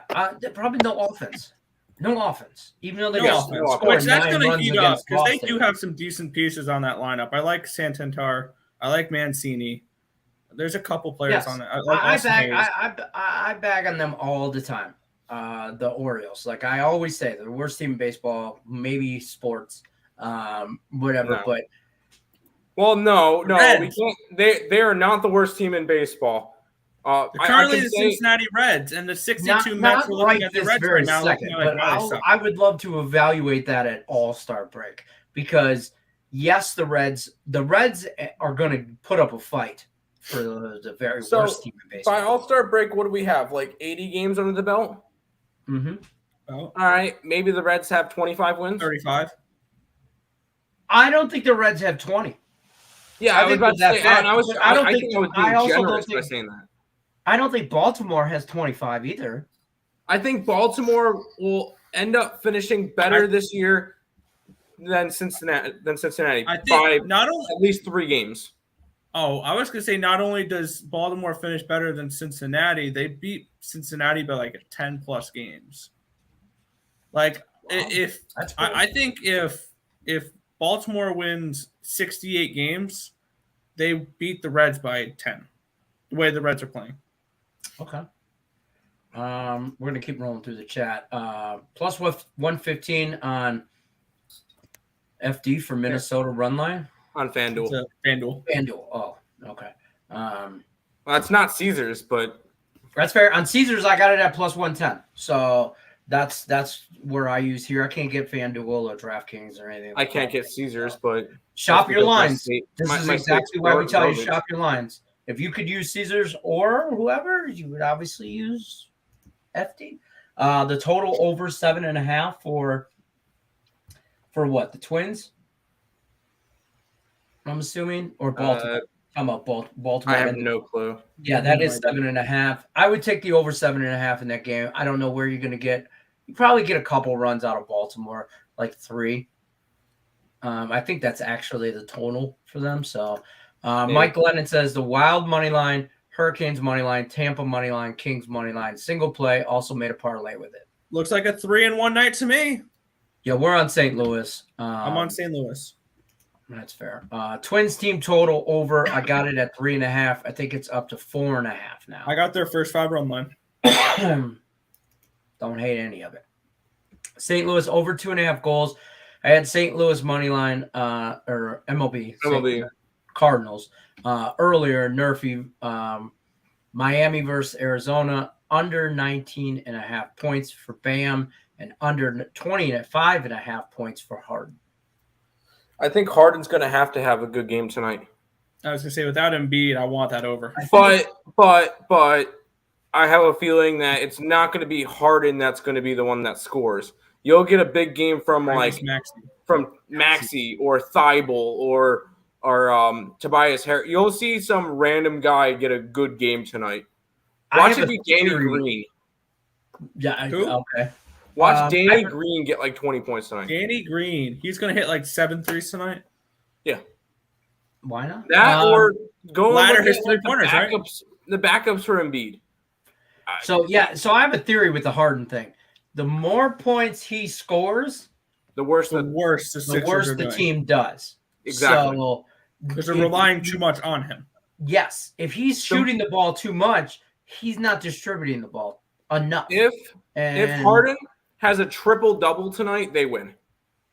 Probably no offense. No offense. Even though they which that's going to eat up because they do have some decent pieces on that lineup. I like Santander. I like Mancini. There's a couple players on that. I bag on them all the time. The Orioles. Like I always say, they're the worst team in baseball, maybe sports, whatever. No. But no, we can't. They are not the worst team in baseball. Currently, the Cincinnati Reds and the 62 Mets. We're looking at the Reds right now. But I would love to evaluate that at All-Star break because yes, the Reds are going to put up a fight for the very worst team in baseball. By All-Star break, what do we have? Like 80 games under the belt? Mm-hmm. All right, maybe the Reds have 25 wins. 35. I don't think the Reds have 20. Yeah, I was about to say. I was being generous by saying that. I don't think Baltimore has 25 either. I think Baltimore will end up finishing better this year. than Cincinnati. I think by not only. at least 3 games. Oh, I was gonna say not only does Baltimore finish better than Cincinnati, they beat Cincinnati by like 10+ games. Like if That's cool. I think if Baltimore wins 68 games, they beat the Reds by 10. The way the Reds are playing. Okay. We're gonna keep rolling through the chat. Plus 115 on FD for Minnesota run line On FanDuel. It's a FanDuel. FanDuel. Oh, okay. Well, it's not Caesars, but That's fair. On Caesars, I got it at plus 110. So that's where I use here. I can't get FanDuel or DraftKings or anything. I can't get Caesars, but Shop your lines. This my is state's exactly why we tell you garbage. shop your lines. If you could use Caesars or whoever, you would obviously use FD. The total over 7.5 for what? The Twins? I'm assuming, or Baltimore. I'm about Baltimore. I have no clue. Yeah, that is 7.5. I would take the over 7.5 in that game. I don't know where you're going to get. You probably get a couple runs out of Baltimore, like 3. I think that's actually the total for them. So, Mike Glennon says the Wild money line, Hurricanes money line, Tampa money line, Kings money line, single play. Also made a parlay with it. Looks like a 3-in-1 night to me. Yeah, we're on St. Louis. I'm on St. Louis. That's fair. Twins team total over. I got it at 3.5. I think it's up to 4.5 now. I got their first 5-run line. Don't hate any of it. St. Louis over 2.5 goals. I had St. Louis money line or MLB Cardinals earlier. Nerfy Miami versus Arizona under 19.5 points for Bam and under 25.5 points for Harden. I think Harden's going to have a good game tonight. I was going to say, without Embiid, I want that over. But I have a feeling that it's not going to be Harden that's going to be the one that scores. You'll get a big game from Maxey or Thibault or Tobias Harris. You'll see some random guy get a good game tonight. Watch it be Danny Green. Yeah, okay. Watch Danny Green get like 20 points tonight. Danny Green. He's going to hit like 7 threes tonight. Yeah. Why not? That or go ladder his like 3-pointers, right? The backups for Embiid. So I have a theory with the Harden thing. The more points he scores, the worse the team does. Exactly. So because they're relying too much on him. Yes. If he's shooting the ball too much, he's not distributing the ball enough. If Harden has a triple-double tonight, they win.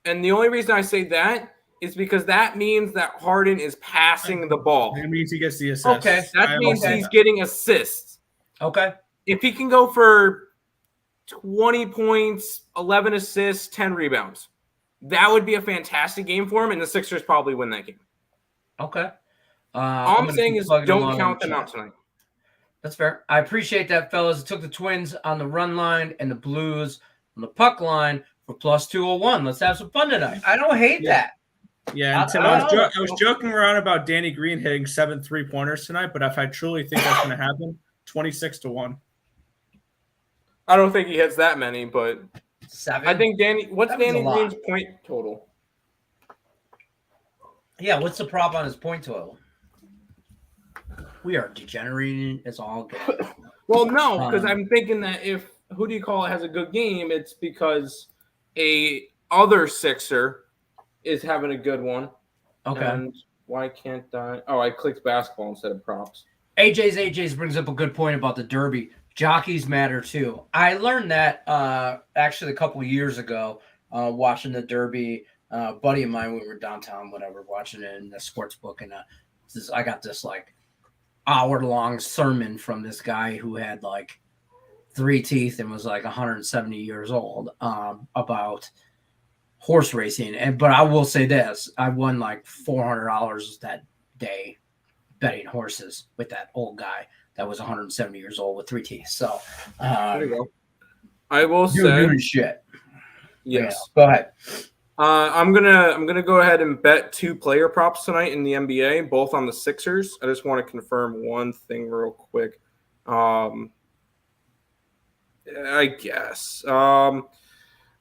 And the only reason I say that is because that means that Harden is passing the ball. It means he gets the assist. Okay. That means he's getting assists. Okay. If he can go for 20 points, 11 assists, 10 rebounds, that would be a fantastic game for him, and the Sixers probably win that game. Okay. All I'm saying is don't count them out tonight. That's fair. I appreciate that, fellas. I took the Twins on the run line and the Blues on the puck line for plus 201. Let's have some fun tonight. I don't hate that. Yeah, and Tim, I was joking around about Danny Green hitting 7 3-pointers tonight, but if I truly think that's going to happen, 26-1. I don't think he hits that many, but 7. I think what's Danny Green's point total? Yeah, what's the prop on his point total? We are degenerating. It's all good. Well, no, because I'm thinking that if who do you call it has a good game, it's because a other Sixer is having a good one. Okay. And why can't I? Oh, I clicked basketball instead of props. AJ's brings up a good point about the Derby. Jockeys matter too. I learned that actually a couple of years ago watching the Derby. A buddy of mine, we were downtown, whatever, watching it in the sports book, and I got this like hour-long sermon from this guy who had like 3 teeth and was like 170 years old about horse racing. But I will say this: I won like $400 that day betting horses with that old guy that was 170 years old with 3 teeth. So there you go. I will say doing shit. Yes. Yeah, go ahead. I'm gonna go ahead and bet 2 player props tonight in the NBA, both on the Sixers. I just want to confirm one thing real quick. I guess I'm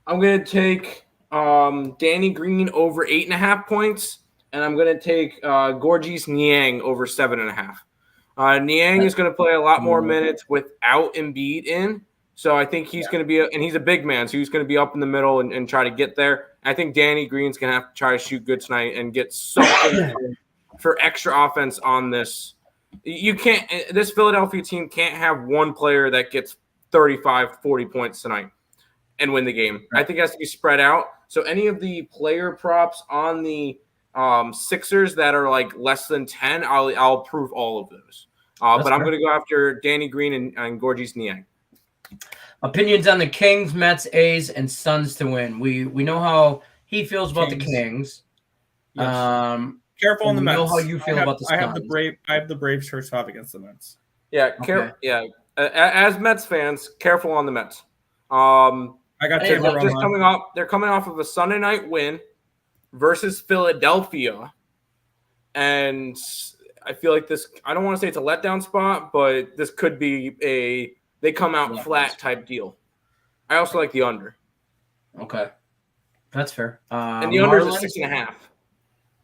gonna take Danny Green over 8.5 points, and I'm going to take Gorgis Niang over 7.5. Niang is going to play a lot more minutes without Embiid in, so I think he's going to be, and he's a big man, so he's going to be up in the middle and try to get there. I think Danny Green's going to have to try to shoot good tonight and get something for extra offense on this. You can't. This Philadelphia team can't have one player that gets 35, 40 points tonight and win the game. I think it has to be spread out. So any of the player props on the Sixers that are like less than 10, I'll approve all of those. But I'm going to go after Danny Green and Gorgis Niang. Opinions on the Kings, Mets, A's, and Suns to win. We know how he feels about the Kings. Yes. Careful on the Mets. Know how you feel about the Suns. I have the Braves first off against the Mets. Yeah, as Mets fans, careful on the Mets. I got they're coming off of a Sunday night win versus Philadelphia, and I feel like this. I don't want to say it's a letdown spot, but this could be they come out flat type deal. I also like the under. Okay, that's fair. And the under is 6.5.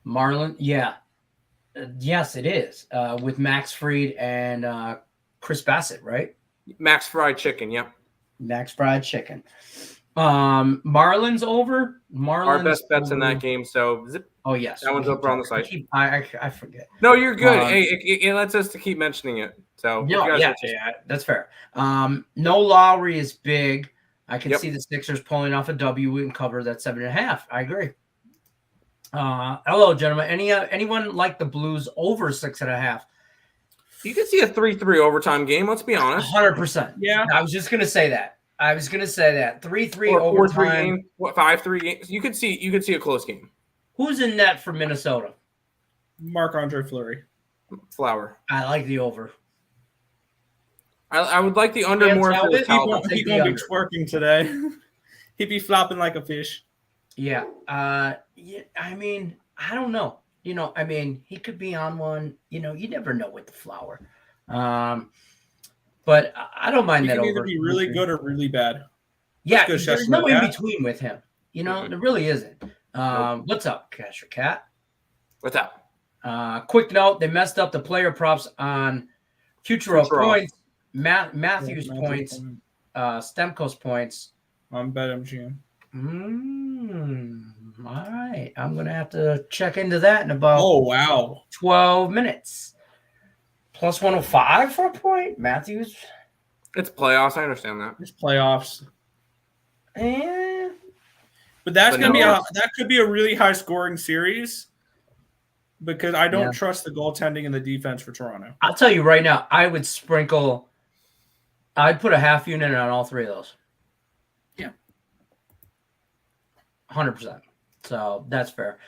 Marlin, yes, it is with Max Fried and Chris Bassett, right? Max Fried Chicken, yep. Max Fried Chicken. Marlins over. Our best bets in that game. So oh yes, that one's over on the site. I forget. No, you're good. Hey, it lets us to keep mentioning it. So yeah, that's fair. No Lowry is big. I can see the Sixers pulling off a W and cover that 7.5. I agree. Hello, gentlemen. Anyone like the Blues over 6.5? You can see a 3-3 overtime game. Let's be honest. 100%. Yeah, I was just gonna say that. 3-3 overtime. 5-3 games. You could see a close game. Who's in net for Minnesota? Marc-Andre Fleury. Flower. I like the over. I would like the under more. He won't be twerking today. He'd be flopping like a fish. Yeah. I mean, I don't know. He could be on one. You never know with the Flower. But I don't mind he that can over. either be really good or really bad. Yeah, there's no in between with him. There really isn't. Nope. What's up, Casher Cat? What's up? Quick note: they messed up the player props on Futuro points, Matthews points, Stemco's points. On BetMGM. All right, I'm gonna have to check into that in about 12 minutes. Plus 105 for a point, Matthews. It's playoffs. I understand that. It's playoffs. But that could be a really high scoring series because I don't trust the goaltending and the defense for Toronto. I'll tell you right now, I'd put a half unit on all three of those. Yeah. 100%. So that's fair.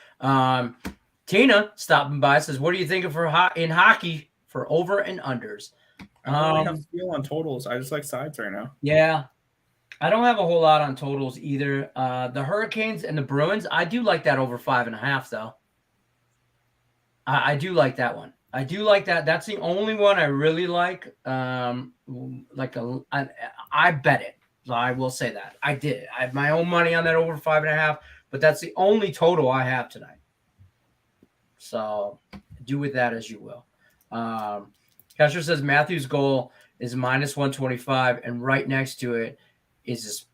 Tina stopping by says, what are you thinking in hockey for over and unders? I don't really have a feel on totals. I just like sides right now. Yeah. I don't have a whole lot on totals either. The Hurricanes and the Bruins, I do like that over 5.5, though. I do like that one. I do like that. That's the only one I really like. I bet it. So I will say that. I did. I have my own money on that over 5.5, but that's the only total I have tonight. So do with that as you will. Kesher says Matthew's goal is minus 125, and right next to it is this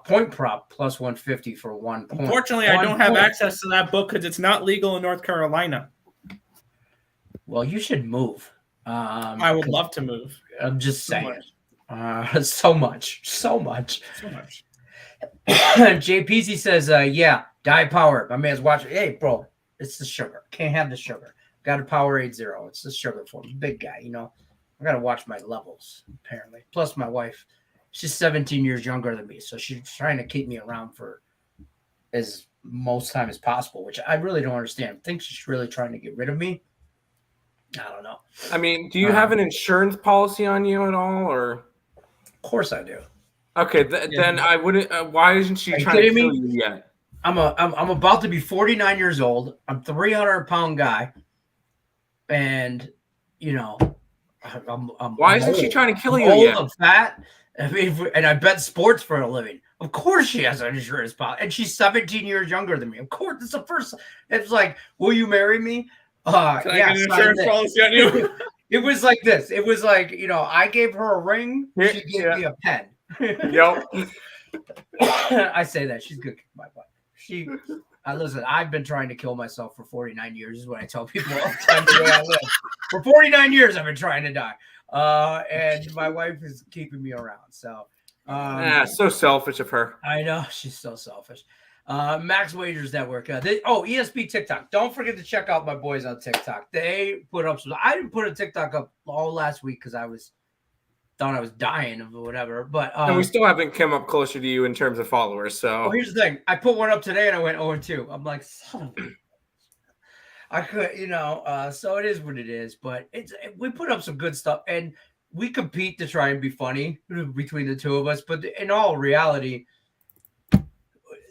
point prop plus 150 for 1 point. Unfortunately, I don't have access to that book because it's not legal in North Carolina. Well, you should move. I would love to move. I'm just saying. So much. JPZ says, die power. My man's watching. Hey, bro, it's the sugar. Can't have the sugar. Got a Powerade 0. It's the sugar for me. Big guy, I got to watch my levels, apparently. Plus, my wife, she's 17 years younger than me, so she's trying to keep me around for as most time as possible, which I really don't understand. I think she's really trying to get rid of me. I don't know. I mean, do you have an insurance policy on you at all, or? Of course I do. Okay, then I wouldn't. Why isn't she trying to kill you yet? I'm about to be 49 years old. I'm 300-pound guy, and I'm why isn't she trying to kill you old, yet? I'm fat. I mean, and I bet sports for a living. Of course she has an insurance policy. And she's 17 years younger than me. Of course, it's the first. It's like, will you marry me? Can I get an insurance policy on you? It was like this. It was like, I gave her a ring. She gave me a pen. Yep. I say that. She's good. My butt. Listen, I've been trying to kill myself for 49 years is what I tell people all the time the way I live. For 49 years, I've been trying to die. And my wife is keeping me around. So, so selfish of her. I know. She's so selfish. Max Wagers Network. ESP TikTok. Don't forget to check out my boys on TikTok. They put up some. I didn't put a TikTok up all last week because thought I was dying of whatever. But and we still haven't come up closer to you in terms of followers. So here's the thing. I put one up today and I went 0-2. I'm like, son of a. I could, so it is what it is. But we put up some good stuff and we compete to try and be funny between the two of us. But in all reality,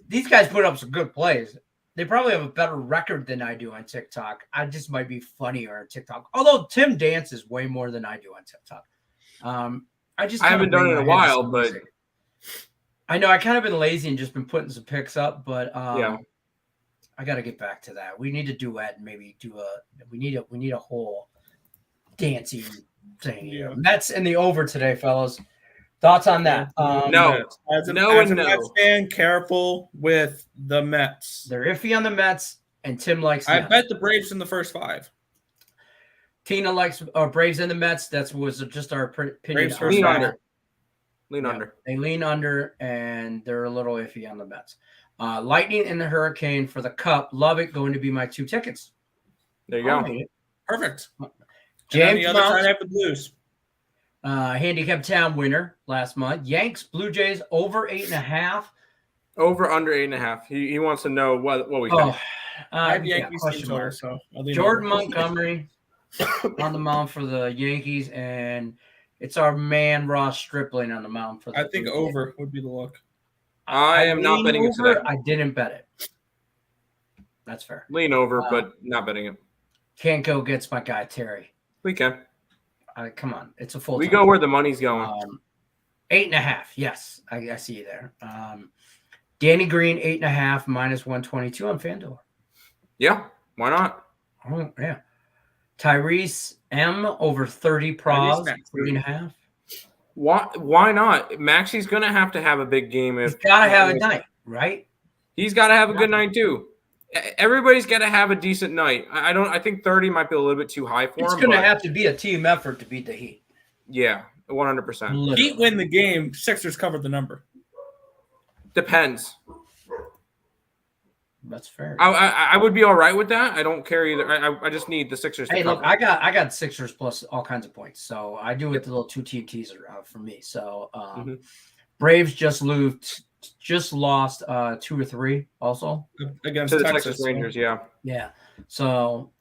these guys put up some good plays. They probably have a better record than I do on TikTok. I just might be funnier on TikTok. Although Tim dances way more than I do on TikTok. I haven't done it in a while, but I know I kind of been lazy and just been putting some pics up, but yeah, I got to get back to that. We need to duet and maybe we need a whole dancing thing. Yeah. Mets in the over today, fellas. Thoughts on that? No. As a No. Mets fan, careful with the Mets. They're iffy on the Mets, and Tim likes them. I bet the Braves in the first 5. Tina likes Braves and the Mets. That was just our opinion. Braves lean first under. Lean under. They lean under, and they're a little iffy on the Mets. Lightning and the Hurricane for the Cup. Love it. Going to be my 2 tickets. There you go. Perfect. James the other Mounts, side, I have the Blues. Handicap Town winner last month. Yanks, Blue Jays over 8.5. Over under 8.5. He wants to know what we think. I have Yankees team total, so Jordan Montgomery on the mound for the Yankees, and it's our man Ross Stripling on the mound for the I think Blue over would be the look. I am not betting it today. I didn't bet it. That's fair. Lean over, but not betting it. Can't go against my guy Terry. We can. Come on, it's a full. We go where the money's going. 8.5. Yes, I see you there. Danny Green 8.5 minus 122 on FanDuel. Yeah, why not? Oh yeah. Tyrese M over 30 pros 3.5. Why not? Maxie's gonna have to have a big game. He's got to have a night, right? He's got to have a good night too. Everybody's got to have a decent night. I think 30 might be a little bit too high for him. It's going to have to be a team effort to beat the Heat. Yeah, 100%. Heat win the game. Sixers covered the number. Depends. That's fair. I would be all right with that. I don't care either. I just need the Sixers to cover. Look, I got Sixers plus all kinds of points. So I do it the little 2-team teaser for me. So Braves just lost 2 or 3 also against to the Texas Texas Rangers. Yeah. So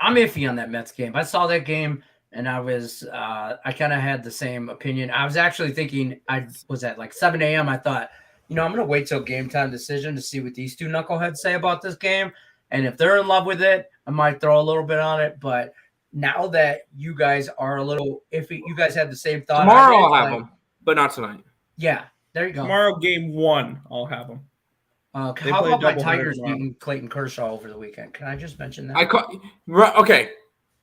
I'm iffy on that Mets game. I saw that game and I was I kind of had the same opinion. I was actually thinking I was at like 7 a.m. I thought, I'm going to wait till game time decision to see what these 2 knuckleheads say about this game. And if they're in love with it, I might throw a little bit on it. But now that you guys are a little iffy, you guys have the same thought. Tomorrow I'll have them, but not tonight. Yeah, there you go. Tomorrow, game 1, I'll have them. How about my Tigers beating Clayton Kershaw over the weekend? Can I just mention that? Okay.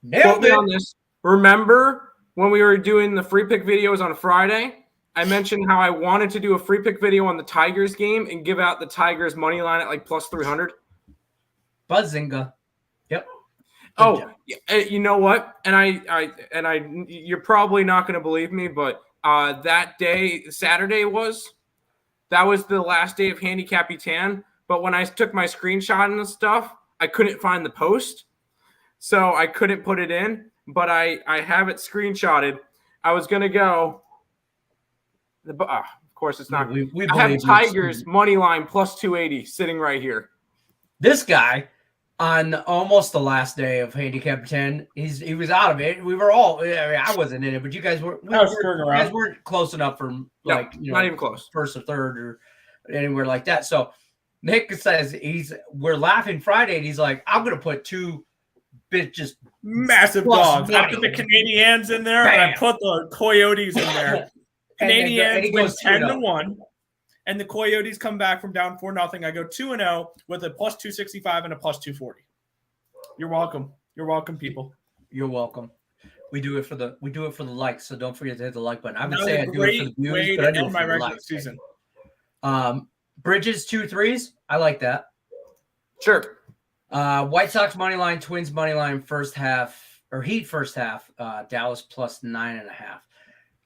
Nailed it. On this. Remember when we were doing the free pick videos on Friday? I mentioned how I wanted to do a free pick video on the Tigers game and give out the Tigers money line at like plus 300. Buzzinga. Yep. You know what? And you're probably not going to believe me, but that day, Saturday that was the last day of Handicap Etan. But when I took my screenshot and stuff, I couldn't find the post, so I couldn't put it in. But I have it screenshotted. I was going to go. Of course, it's not. I have Tigers money line plus 280 sitting right here. This guy on almost the last day of Handicap 10, he was out of it. We were all. I wasn't in it, but you guys were. You guys weren't close enough for not even close, first or third or anywhere like that. So Nick says we're laughing Friday, and he's like, I'm gonna put 2 just massive dogs. I put the Canadians in there, and I put the Coyotes in there. Canadians win 10-1. and the Coyotes come back from down 4-0. I go 2-0 with a plus 265 and a plus 240. You're welcome. You're welcome, people. You're welcome. We do it for the likes, so don't forget to hit the like button. I would say I do it for the views, but I do it for the likes. Season. Bridges 2 3s. I like that. Sure. White Sox money line, Twins money line first half, or Heat first half. Dallas plus 9.5.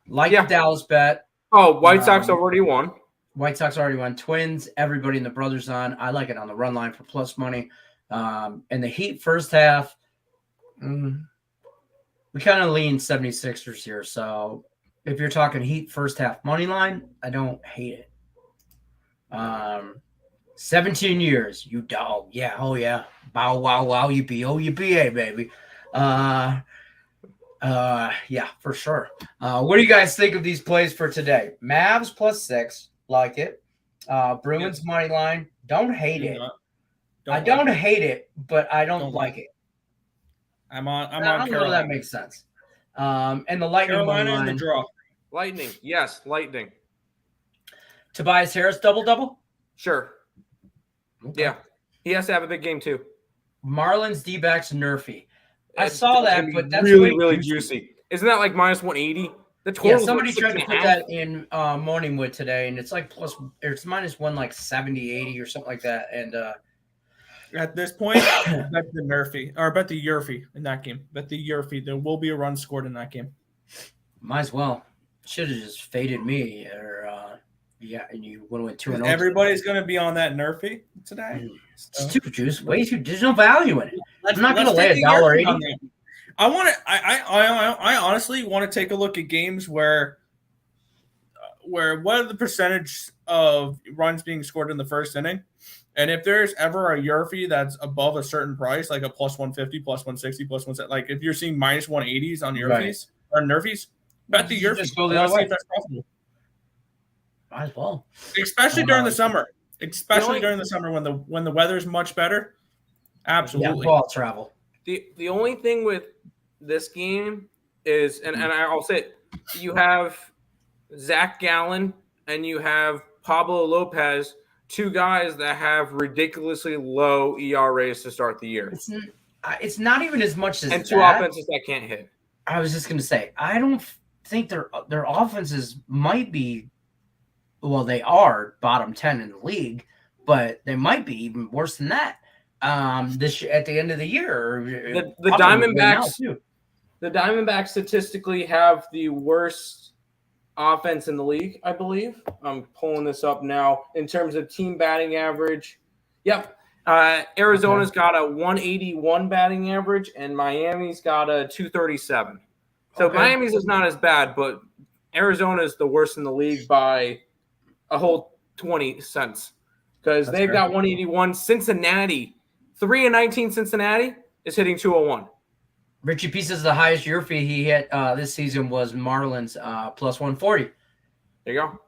Like the Dallas bet. Oh, White Sox already won. White Sox already won. Twins, everybody in the brothers on. I like it on the run line for plus money. And the Heat first half, we kind of lean 76ers here. So if you're talking Heat first half money line, I don't hate it. 17 years, you dog. Yeah, oh yeah. Bow wow wow, you be baby. Yeah, for sure. What do you guys think of these plays for today? Mavs plus 6, like it. Bruins money line, don't hate it. I don't hate it, but I don't like it. I'm on I don't know if that makes sense. And the Lightning money line. The draw. Lightning, yes, Lightning. Tobias Harris double. Sure. Okay. Yeah, he has to have a big game too. Marlins, D-backs, Nerfy. I saw that, but that's really juicy. Isn't that like minus 180? The total. Yeah, somebody tried to put that in Morningwood today, and it's like it's minus 1 like 70, 80 or something like that. And at this point, bet the Nerfy or bet the Yurfy in that game. Bet the Yurfy. There will be a run scored in that game. Might as well. Should have just faded me, or and you would have went 2-0. Everybody's going to be on that Nerfy today. It's too juice. Way too. There's no value in it. I'm not going to lay $1.80. I want to. I honestly want to take a look at games where what are the percentage of runs being scored in the first inning, and if there's ever a Yurfy that's above a certain price, like a plus 150, plus 160, plus 170, like if you're seeing minus 180s on Yurfies or Nerfies, bet the Yurfy. Just go the other way. That's possible. Might as well. Especially during the summer. Especially during the summer when the weather's much better. Absolutely. Yeah, ball travel. The only thing with this game is, and I'll say it, you have Zach Gallen and you have Pablo Lopez, two guys that have ridiculously low ERAs to start the year. It's not even as much as and two offenses that can't hit. I was just going to say, I don't think their offenses might be. Well, they are bottom 10 in the league, but they might be even worse than that. This at the end of the year, the Diamondbacks statistically have the worst offense in the league, I believe. I'm pulling this up now in terms of team batting average. Yep. Arizona's got a 181 batting average, and Miami's got a 237. So Miami's is not as bad, but Arizona is the worst in the league by a whole 20 cents because they've got 181. Cincinnati, 3-19 Cincinnati is hitting 201. Richie Pieces, the highest Yurfy he hit this season was Marlins plus 140. There you go.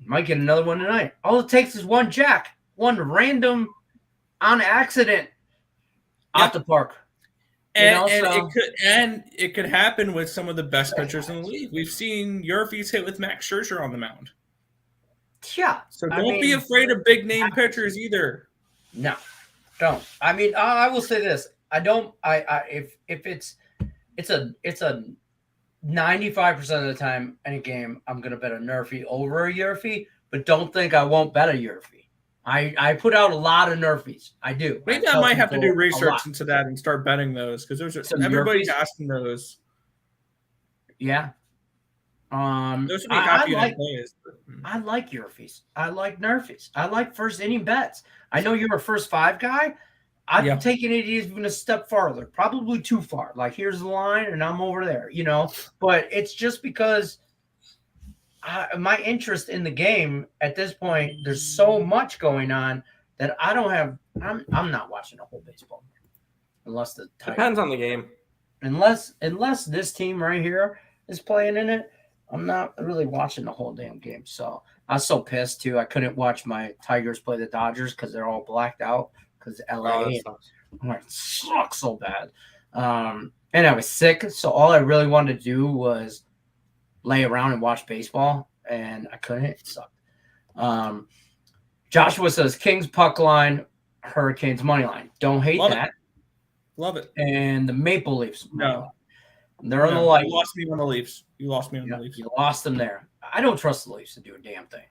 Might get another one tonight. All it takes is one jack, one random on accident off the park. And it could happen with some of the best pitchers in the league. We've seen Yurfies hit with Max Scherzer on the mound. Yeah. So don't be afraid of big name pitchers either. No, don't. I mean, I will say this. If it's a 95% of the time in a game, I'm gonna bet a Nerfy over a Yurfy, but don't think I won't bet a Yurfy. I put out a lot of Nerfies. I do. Maybe I might have to do research into that and start betting those because everybody's asking those. Yeah. Those would be happy plays. I like Yurfies. I like Nerfies. I like first inning bets. I know you're a first 5 guy. I'm taking it even a step farther, probably too far. Like, here's the line, and I'm over there, But it's just because my interest in the game at this point, there's so much going on that I don't have. I'm not watching a whole baseball game unless the Tigers. Depends on the game. Unless this team right here is playing in it, I'm not really watching the whole damn game. So I was so pissed too. I couldn't watch my Tigers play the Dodgers because they're all blacked out. Because LA sucks so bad. And I was sick, so all I really wanted to do was lay around and watch baseball, and I couldn't. It sucked. Joshua says Kings puck line, Hurricanes money line. Don't hate Love that. it. Love it. And the Maple Leafs money No. line. They're on the No, light. you lost me on the Leafs. You lost me on the Leafs. You lost them there. I don't trust the Leafs to do a damn thing.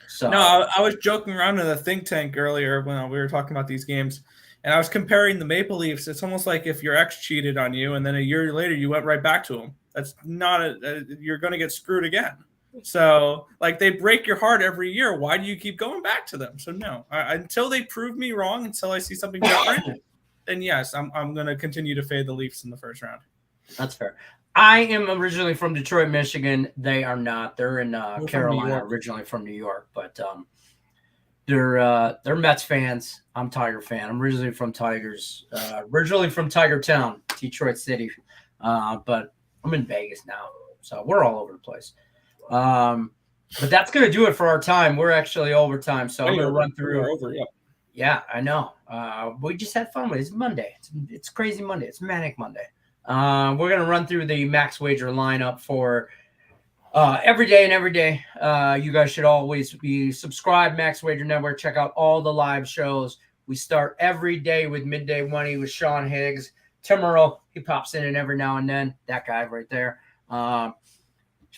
So No, I was joking around in the think tank earlier when we were talking about these games, and I was comparing the Maple Leafs. It's almost like if your ex cheated on you, and then a year later you went right back to him. That's not you're going to get screwed again. So, like, they break your heart every year. Why do you keep going back to them? So, no, until they prove me wrong, until I see something different, then yes, I'm going to continue to fade the Leafs in the first round. That's fair. I am originally from Detroit, Michigan. They are not. They're in Carolina, originally from New York, but they're Mets fans. I'm Tiger fan. I'm originally from Tigers. Originally from Tiger Town, Detroit City, but I'm in Vegas now, so we're all over the place. But that's gonna do it for our time. We're actually overtime, so I'm gonna run through. Over, yeah. Yeah, I know. We just had fun with it. It's Monday. It's crazy Monday. It's manic Monday. We're going to run through the Max Wager lineup for every day and every day. You guys should always be subscribed, Max Wager Network. Check out all the live shows. We start every day with Midday Money with Sean Higgs. Tim Earl, he pops in and every now and then. That guy right there.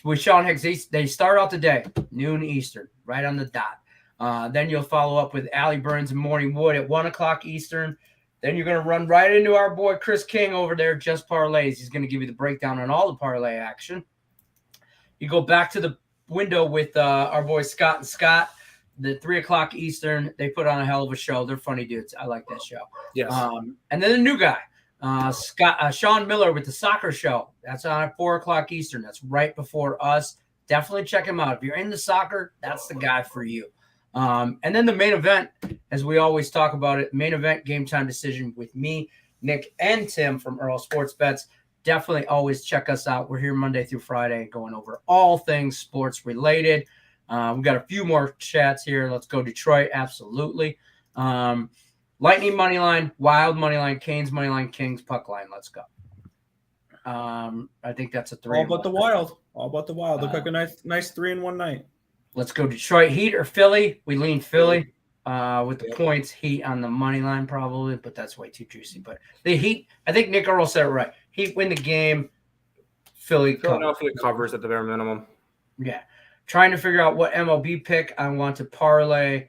With Sean Higgs, they start out the day, noon Eastern, right on the dot. Then you'll follow up with Allie Burns and Morning Wood at 1 o'clock Eastern. Then you're going to run right into our boy Chris King over there, Just Parlays. He's going to give you the breakdown on all the parlay action. You go back to the window with our boys Scott and Scott, the 3 o'clock Eastern. They put on a hell of a show. They're funny dudes. I like that show. Yes. And then the new guy, Sean Miller with the soccer show. That's on at 4 o'clock Eastern. That's right before us. Definitely check him out. If you're into soccer, that's the guy for you. And then the main event, as we always talk about it, main event game time decision with me, Nick, and Tim from Earl Sports Bets. Definitely always check us out. We're here Monday through Friday going over all things sports related. We've got a few more chats here. Let's go Detroit. Absolutely. Lightning money line, Wild money line, Canes money line, Kings puck line. Let's go. I think that's a 3. All but the Wild. All but the Wild. Look like a nice 3-in-1 night. Let's go Detroit Heat or Philly. We lean Philly with the points. Heat on the money line probably, but that's way too juicy. But the Heat, I think Nick Earl said it right. Heat win the game. Philly Philadelphia covers at the bare minimum. Yeah. Trying to figure out what MLB pick I want to parlay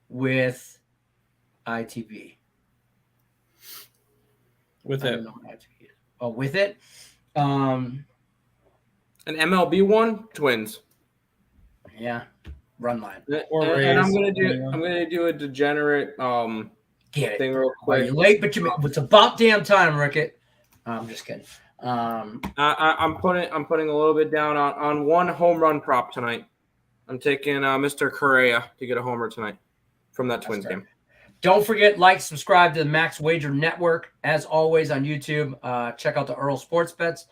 with ITV. With it. Oh, with it? An MLB one, Twins. Yeah, run line. And I'm gonna do a degenerate Get it. thing real quick. You're late, but it's about damn time, Rickett. I'm just kidding. I'm putting a little bit down on one home run prop tonight. I'm taking Mr. Correa to get a homer tonight from that Twins game. Don't forget, subscribe to the Max Wager Network. As always on YouTube, check out the Earl Sports Bets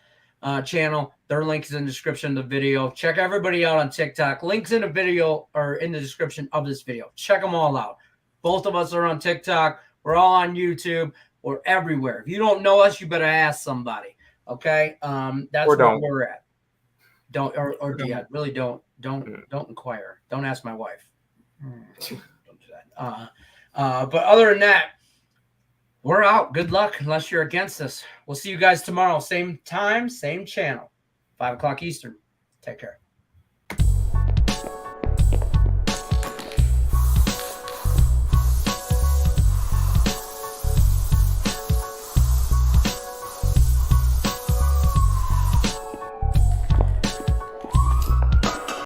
channel. Their link is in the description of the video. Check everybody out on TikTok. Links in the video or in the description of this video. Check them all out. Both of us are on TikTok. We're all on YouTube. We're everywhere. If you don't know us, you better ask somebody. Okay? That's where we're at. Don't inquire. Don't ask my wife. Don't do that. But other than that, we're out. Good luck unless you're against us. We'll see you guys tomorrow. Same time, same channel. 5 o'clock Eastern. Take care.